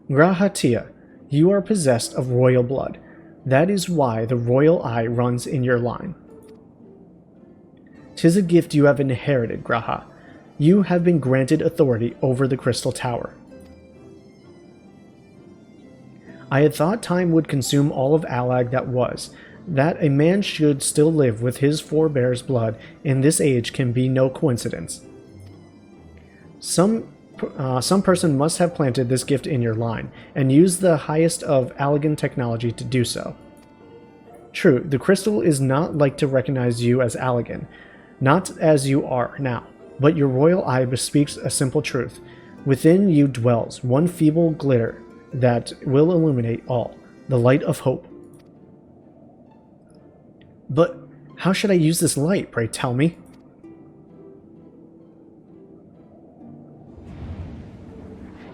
Grahatia, you are possessed of royal blood. That is why the royal eye runs in your line. 'Tis a gift you have inherited, Graha. You have been granted authority over the Crystal Tower. I had thought time would consume all of Alag that was. That a man should still live with his forebears' blood in this age can be no coincidence. Some person must have planted this gift in your line, and used the highest of Allagan technology to do so. True, the crystal is not like to recognize you as Allagan, not as you are now, but your royal eye bespeaks a simple truth. Within you dwells one feeble glitter that will illuminate all, the light of hope. But how should I use this light, pray tell me?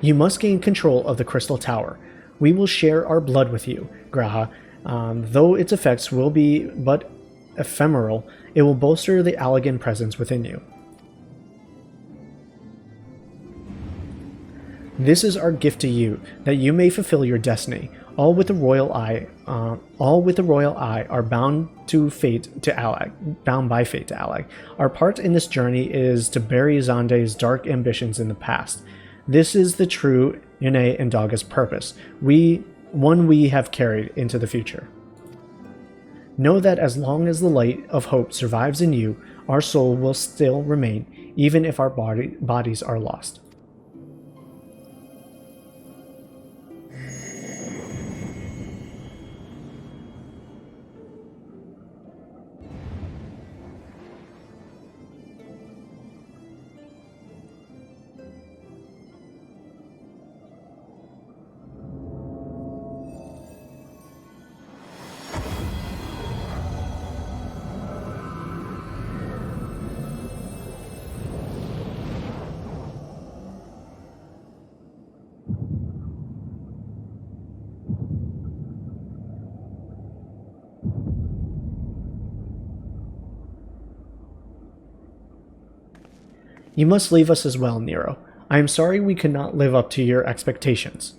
You must gain control of the Crystal Tower. We will share our blood with you, Graha. Though its effects will be but ephemeral, it will bolster the Allagan presence within you. This is our gift to you, that you may fulfill your destiny. All with the royal eye are bound by fate to Allag. Our part in this journey is to bury Xande's dark ambitions in the past. This is the true Unei and Doga's purpose, one we have carried into the future. Know that as long as the light of hope survives in you, our soul will still remain, even if our bodies are lost. You must leave us as well, Nero. I am sorry we could not live up to your expectations.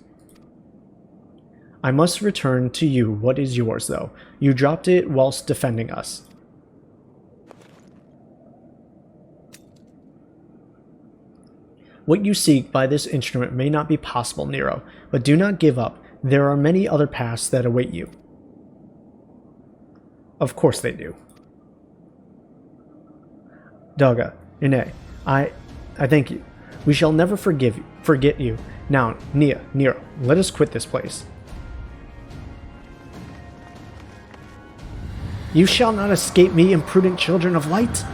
I must return to you what is yours, though. You dropped it whilst defending us. What you seek by this instrument may not be possible, Nero, but do not give up. There are many other paths that await you. Of course they do. Doga, Unei, I thank you. We shall never forget you. Now, Nia, Nero, let us quit this place. You shall not escape me, imprudent children of light!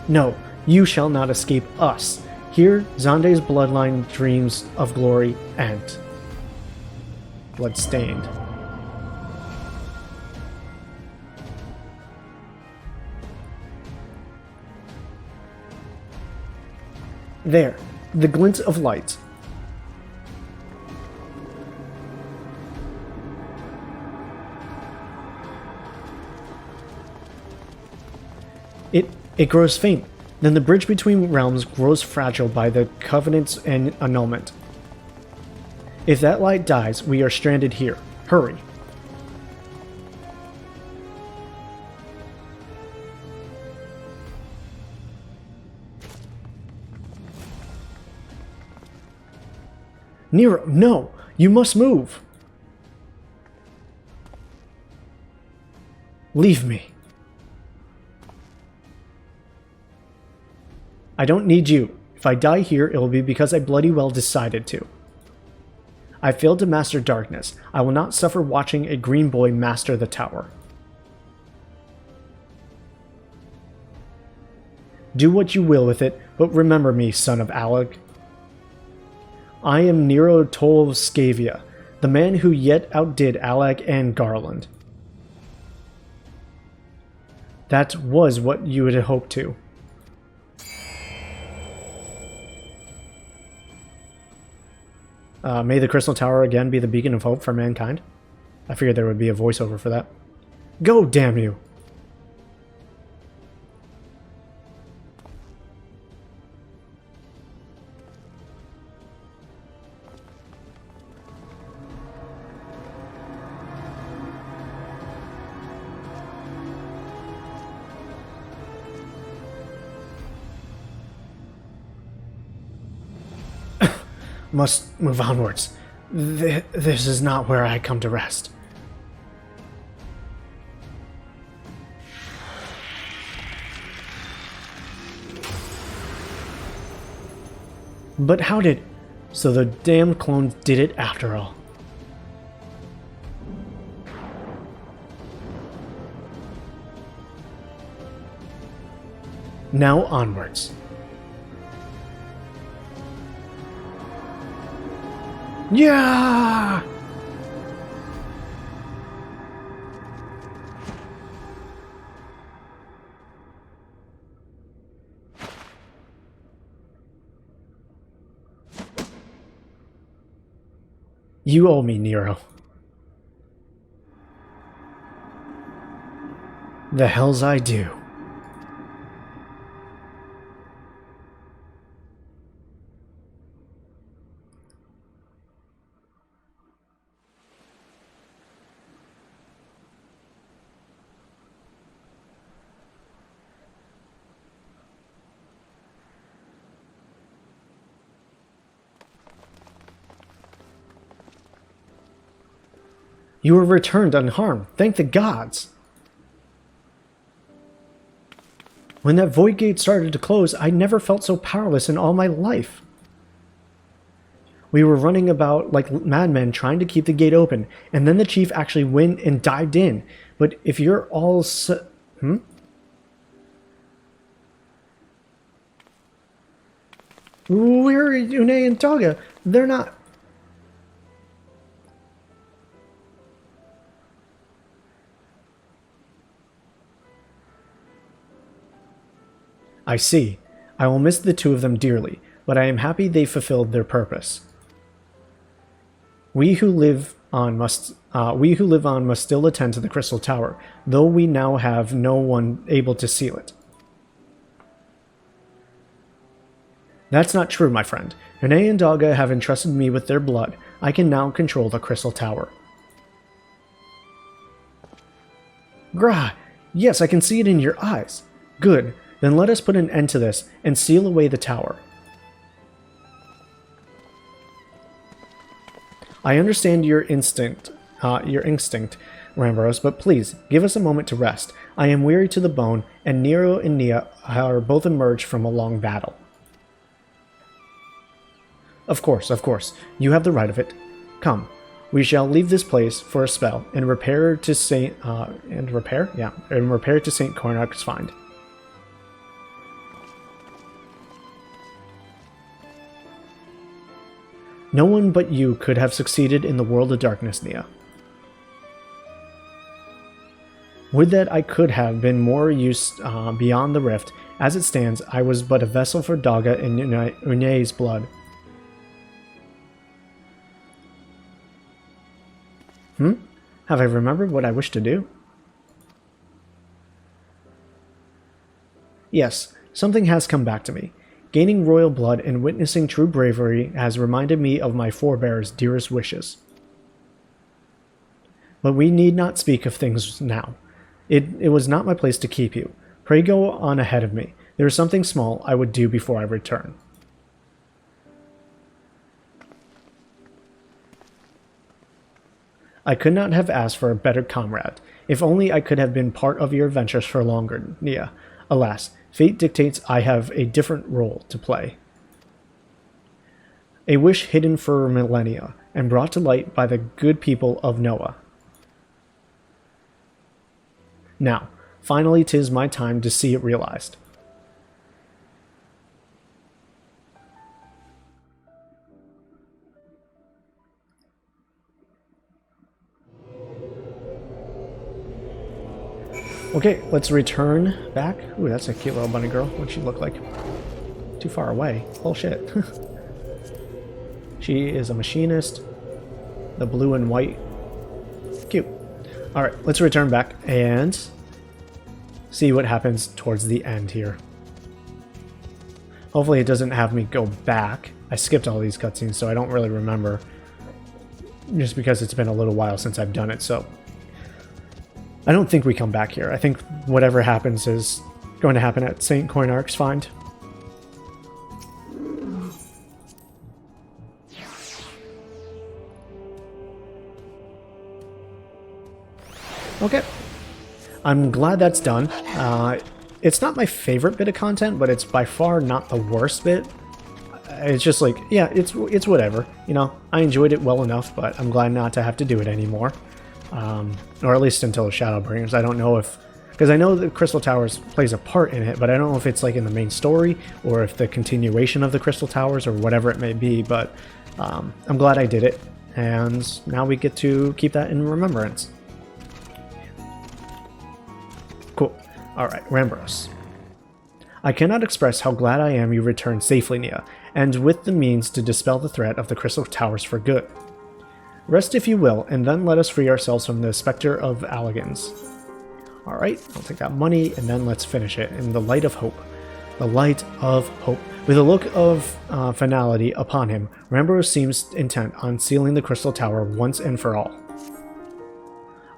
No, you shall not escape us. Here, Xande's bloodline dreams of glory end. Bloodstained. There, the glint of light. It grows faint. Then the bridge between realms grows fragile by the Covenant's annulment. If that light dies, we are stranded here. Hurry. Nero, no! You must move! Leave me. I don't need you. If I die here, it will be because I bloody well decided to. I failed to master darkness. I will not suffer watching a green boy master the tower. Do what you will with it, but remember me, son of Alag. I am Nero Toll of Scavia, the man who yet outdid Alag and Garland. That was what you had hoped to. May the Crystal Tower again be the beacon of hope for mankind. I figured there would be a voiceover for that. Go, damn you! Must move onwards. This is not where I come to rest. But how did... So the damned clones did it after all. Now onwards. Yeah! You owe me, Nero. The hells I do. You were returned unharmed. Thank the gods. When that void gate started to close, I never felt so powerless in all my life. We were running about like madmen trying to keep the gate open, and then the chief actually went and dived in. But if you're all Where are Unei and Doga? They're not... I see. I will miss the two of them dearly, but I am happy they fulfilled their purpose. We who live on must still attend to the Crystal Tower, though we now have no one able to seal it. That's not true, my friend. Unei and Doga have entrusted me with their blood. I can now control the Crystal Tower. Grah! Yes, I can see it in your eyes. Good. Then let us put an end to this and seal away the tower. I understand your instinct, Ramboros, but please, give us a moment to rest. I am weary to the bone, and Nero and Nia are both emerged from a long battle. Of course, you have the right of it. Come, we shall leave this place for a spell and repair to Saint Cornac's find. No one but you could have succeeded in the world of darkness, Nia. Would that I could have been more use beyond the rift. As it stands, I was but a vessel for Doga and Unei's blood. Have I remembered what I wish to do? Yes, something has come back to me. Gaining royal blood and witnessing true bravery has reminded me of my forebears' dearest wishes. But we need not speak of things now. It was not my place to keep you. Pray go on ahead of me. There is something small I would do before I return. I could not have asked for a better comrade. If only I could have been part of your adventures for longer, Nia. Alas, fate dictates I have a different role to play. A wish hidden for millennia, and brought to light by the good people of Noah. Now, finally 'tis my time to see it realized. Okay, let's return back. Ooh, that's a cute little bunny girl. What'd she look like? Too far away. Oh shit. She is a machinist. The blue and white. Cute. Alright, let's return back and see what happens towards the end here. Hopefully it doesn't have me go back. I skipped all these cutscenes, so I don't really remember. Just because it's been a little while since I've done it, so I don't think we come back here. I think whatever happens is going to happen at St. Coinarch's Find. Okay. I'm glad that's done. It's not my favorite bit of content, but it's by far not the worst bit. It's just like, yeah, it's whatever. You know, I enjoyed it well enough, but I'm glad not to have to do it anymore. Or at least until Shadowbringers. I don't know if... Because I know that Crystal Towers plays a part in it, but I don't know if it's like in the main story, or if the continuation of the Crystal Towers, or whatever it may be, but I'm glad I did it, and now we get to keep that in remembrance. Cool. Alright, Rambros. I cannot express how glad I am you returned safely, Nia, and with the means to dispel the threat of the Crystal Towers for good. Rest if you will, and then let us free ourselves from the Spectre of Alligans. Alright, I'll take that money, and then let's finish it in the light of hope. The light of hope. With a look of finality upon him, Rambros seems intent on sealing the Crystal Tower once and for all.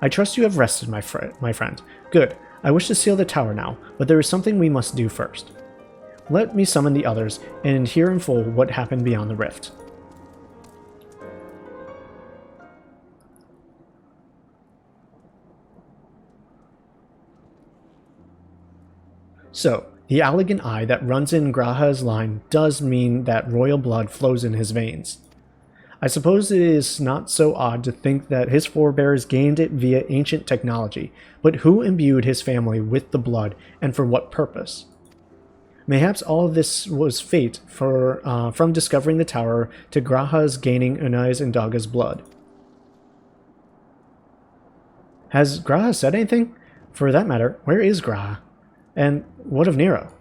I trust you have rested, my friend. Good. I wish to seal the tower now, but there is something we must do first. Let me summon the others, and hear in full what happened beyond the rift. So, the Alligan eye that runs in Graha's line does mean that royal blood flows in his veins. I suppose it is not so odd to think that his forebears gained it via ancient technology, but who imbued his family with the blood, and for what purpose? Mayhaps all of this was fate from discovering the tower to Graha's gaining Unei's and Doga's blood. Has Graha said anything? For that matter, where is Graha? And what of Nero?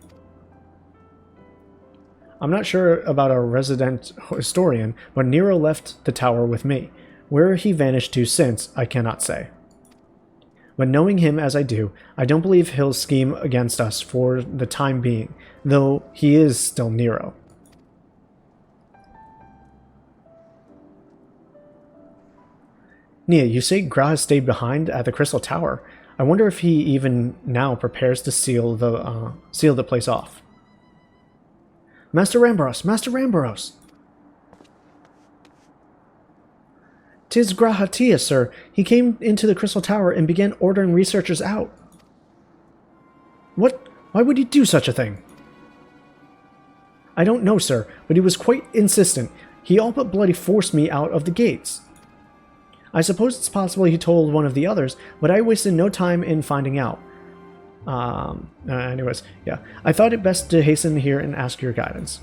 I'm not sure about our resident historian, but Nero left the tower with me. Where he vanished to since, I cannot say. But knowing him as I do, I don't believe he'll scheme against us for the time being, though he is still Nero. Nia, you say Graha stayed behind at the Crystal Tower. I wonder if he even now prepares to seal the place off. Master Rambros! Master Rambros! 'Tis Graha, sir. He came into the Crystal Tower and began ordering researchers out. What? Why would he do such a thing? I don't know, sir, but he was quite insistent. He all but bloody forced me out of the gates. I suppose it's possible he told one of the others, but I wasted no time in finding out. Anyways, yeah. I thought it best to hasten here and ask your guidance.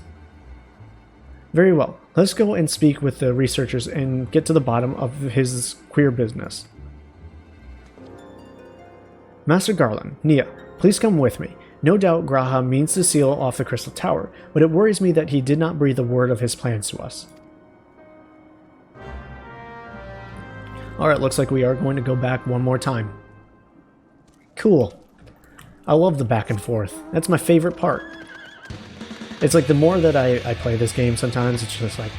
Very well. Let's go and speak with the researchers and get to the bottom of his queer business. Master Garland, Nia, please come with me. No doubt Graha means to seal off the Crystal Tower, but it worries me that he did not breathe a word of his plans to us. Alright, looks like we are going to go back one more time. Cool. I love the back and forth. That's my favorite part. It's like the more that I play this game sometimes, it's just like,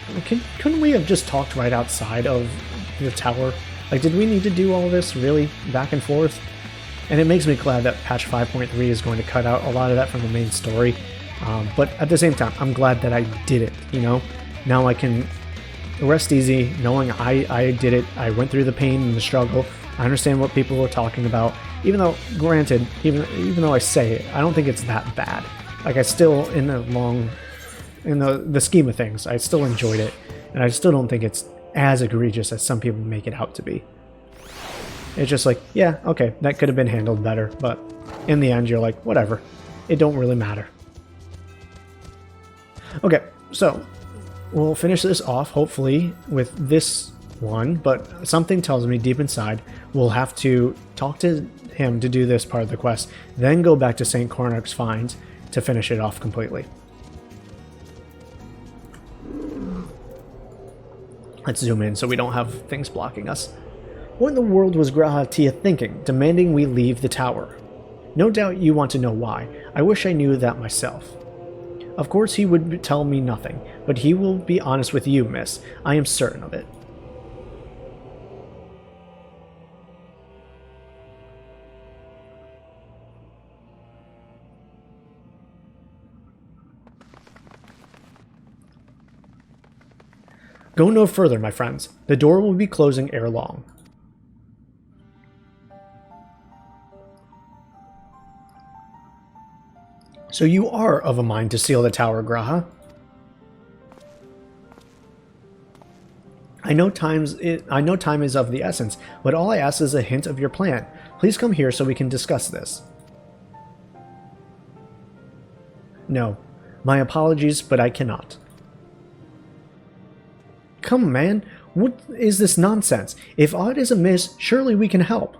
couldn't we have just talked right outside of the tower? Like, did we need to do all this really back and forth? And it makes me glad that patch 5.3 is going to cut out a lot of that from the main story. But at the same time, I'm glad that I did it, you know? Now I can rest easy knowing I did it. I went through the pain and the struggle. I understand what people were talking about. Even though, granted, even though I say it, I don't think it's that bad. Like, I still, in the scheme of things, I still enjoyed it. And I still don't think it's as egregious as some people make it out to be. It's just like, yeah, okay, that could have been handled better. But in the end, you're like, whatever. It don't really matter. Okay, so we'll finish this off, hopefully, with this one. But something tells me deep inside we'll have to talk to him to do this part of the quest, then go back to St. Cornarch's Find to finish it off completely. Let's zoom in so we don't have things blocking us. What in the world was G'raha Tia thinking, demanding we leave the tower? No doubt you want to know why. I wish I knew that myself. Of course he would tell me nothing, but he will be honest with you, miss. I am certain of it. Go no further, my friends. The door will be closing ere long. So you are of a mind to seal the tower, G'raha? I know time is of the essence, but all I ask is a hint of your plan. Please come here so we can discuss this. No. My apologies, but I cannot. Come, man. What is this nonsense? If aught is amiss, surely we can help.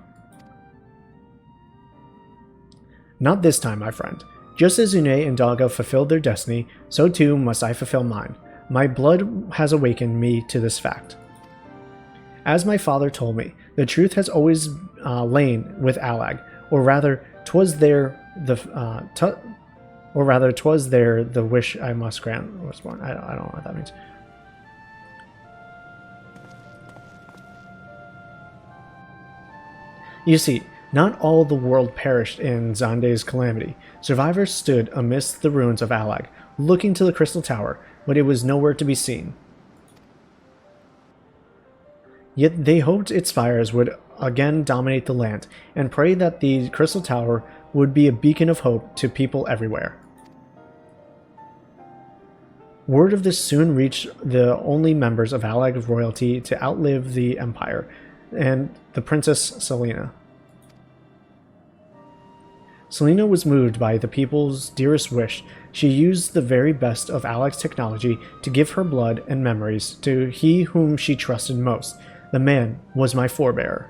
Not this time, my friend. Just as Unei and Doga fulfilled their destiny, so too must I fulfill mine. My blood has awakened me to this fact. As my father told me, the truth has always lain with Allag, or rather, 'twas there the wish I must grant was born. I don't know what that means. You see, not all the world perished in Xande's calamity. Survivors stood amidst the ruins of Allag, looking to the Crystal Tower, but it was nowhere to be seen. Yet they hoped its fires would again dominate the land, and prayed that the Crystal Tower would be a beacon of hope to people everywhere. Word of this soon reached the only members of Allag royalty to outlive the Empire, and the Princess Selena. Selena was moved by the people's dearest wish. She used the very best of Allag's technology to give her blood and memories to he whom she trusted most. The man was my forebearer.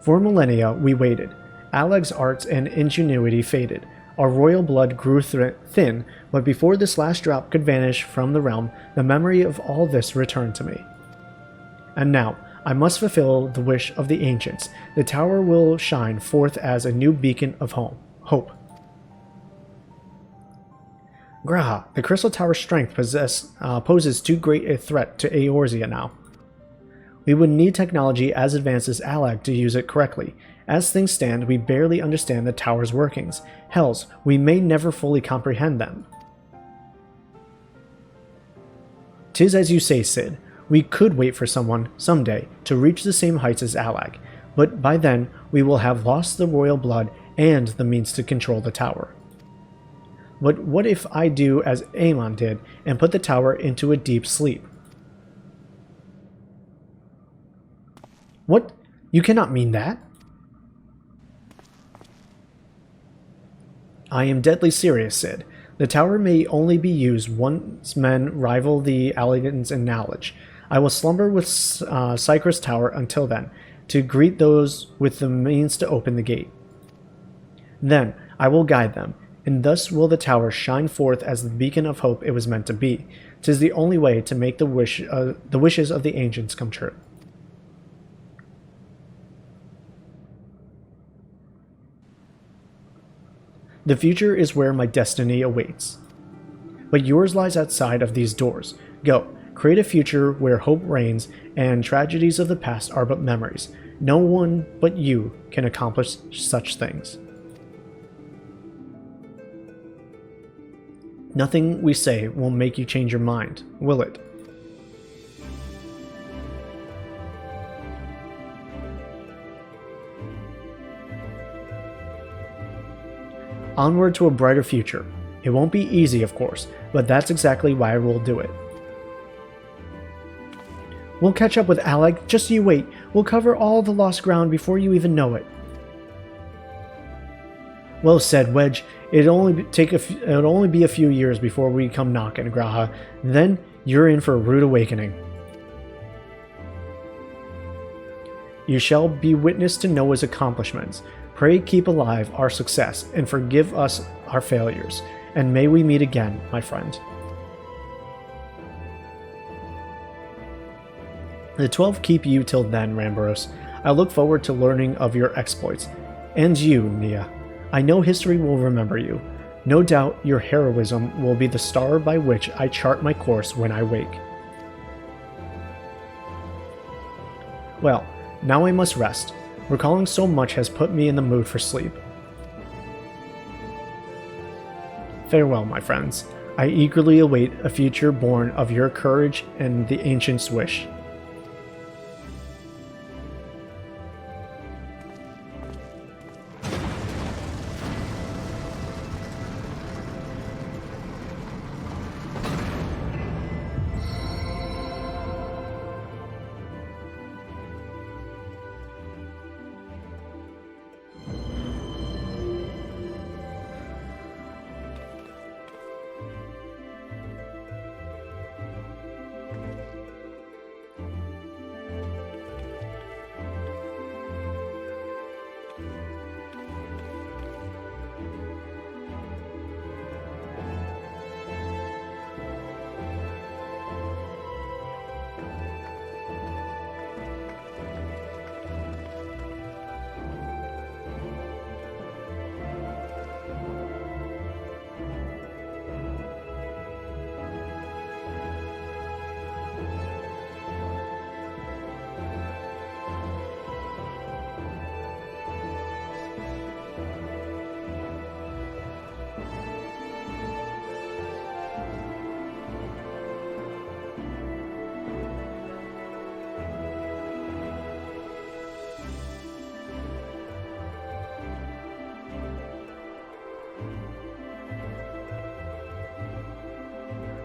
For millennia we waited. Allag's arts and ingenuity faded. Our royal blood grew thin, but before this last drop could vanish from the realm, the memory of all this returned to me. And now, I must fulfill the wish of the ancients. The tower will shine forth as a new beacon of hope. G'raha, the Crystal Tower's strength poses too great a threat to Eorzea now. We would need technology as advanced as Allag to use it correctly. As things stand, we barely understand the tower's workings. Hells, we may never fully comprehend them. 'Tis as you say, Cid. We could wait for someone, someday, to reach the same heights as Allag, but by then we will have lost the royal blood and the means to control the tower. But what if I do as Aemon did and put the tower into a deep sleep? What? You cannot mean that? I am deadly serious, Cid. The tower may only be used once men rival the Alligans in knowledge. I will slumber with Sycra's Tower until then, to greet those with the means to open the gate. Then I will guide them, and thus will the tower shine forth as the beacon of hope it was meant to be. 'Tis the only way to make the wishes of the ancients come true. The future is where my destiny awaits. But yours lies outside of these doors. Go, create a future where hope reigns and tragedies of the past are but memories. No one but you can accomplish such things. Nothing we say will make you change your mind, will it? Onward to a brighter future. It won't be easy, of course, but that's exactly why I will do it. We'll catch up with Alec, just you wait. We'll cover all the lost ground before you even know it. Well said, Wedge. It'll only be a few years before we come knocking, Graha. Then you're in for a rude awakening. You shall be witness to Noah's accomplishments. Pray keep alive our success and forgive us our failures. And may we meet again, my friend. The 12 keep you till then, Ramboros. I look forward to learning of your exploits. And you, Nia. I know history will remember you. No doubt your heroism will be the star by which I chart my course when I wake. Well, now I must rest. Recalling so much has put me in the mood for sleep. Farewell, my friends. I eagerly await a future born of your courage and the ancient's wish.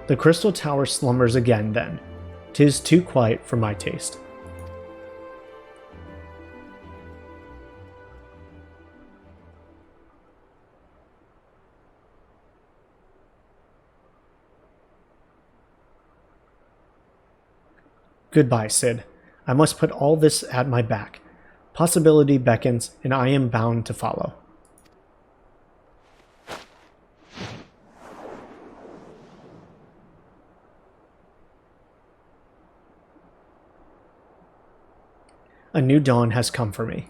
The crystal tower slumbers again, then. 'Tis too quiet for my taste. Goodbye, Sid. I must put all this at my back. Possibility beckons, and I am bound to follow. A new dawn has come for me.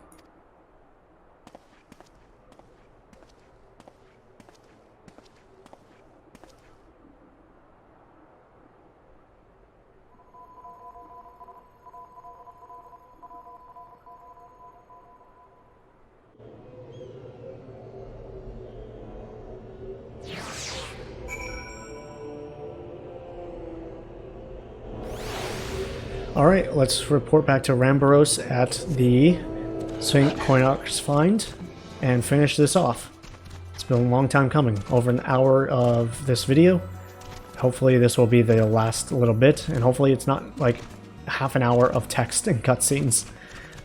Alright, let's report back to Ramboros at the St. Coinox find and finish this off. It's been a long time coming, over an hour of this video. Hopefully this will be the last little bit, and hopefully it's not like half an hour of text and cutscenes.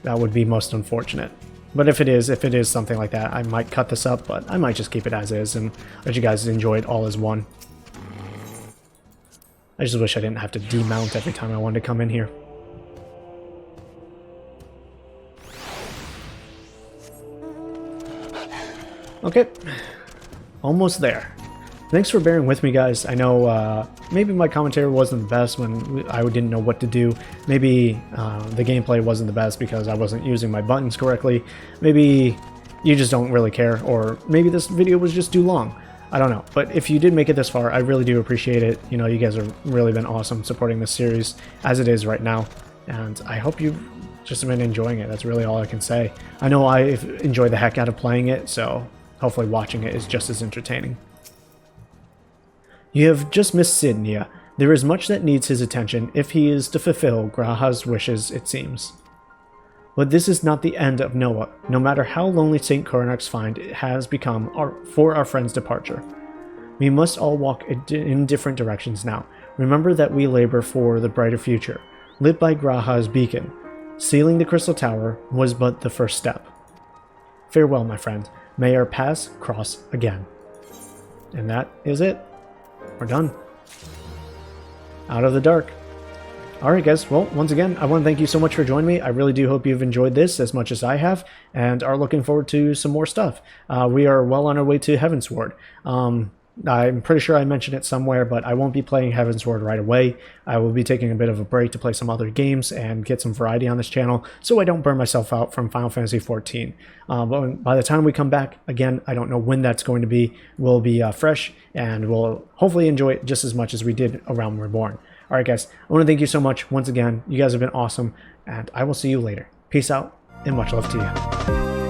That would be most unfortunate. But if it is something like that, I might cut this up, but I might just keep it as is and let you guys enjoy it all as one. I just wish I didn't have to demount every time I wanted to come in here. Okay, almost there. Thanks for bearing with me, guys. I know maybe my commentary wasn't the best when I didn't know what to do. Maybe the gameplay wasn't the best because I wasn't using my buttons correctly. Maybe you just don't really care, or maybe this video was just too long. I don't know. But if you did make it this far, I really do appreciate it. You know, you guys have really been awesome supporting this series as it is right now. And I hope you've just been enjoying it. That's really all I can say. I know I enjoy the heck out of playing it, so hopefully watching it is just as entertaining. You have just missed Sid, Nia. There is much that needs his attention if he is to fulfill G'raha's wishes, it seems. But this is not the end of Noah, no matter how lonely St. Coronach's find has become for our friend's departure. We must all walk in different directions now. Remember that we labor for the brighter future, lit by G'raha's beacon. Sealing the Crystal Tower was but the first step. Farewell, my friend. May our paths cross again. And that is it. We're done. Out of the dark. Alright guys, well, once again, I want to thank you so much for joining me. I really do hope you've enjoyed this as much as I have, and are looking forward to some more stuff. We are well on our way to Heavensward. I'm pretty sure I mentioned it somewhere, but I won't be playing Heavensward right away. I will be taking a bit of a break to play some other games and get some variety on this channel, so I don't burn myself out from Final Fantasy XIV. But by the time we come back, again, I don't know when that's going to be. We'll be fresh, and we'll hopefully enjoy it just as much as we did A Realm Reborn. Alright guys, I want to thank you so much once again. You guys have been awesome, and I will see you later. Peace out, and much love to you.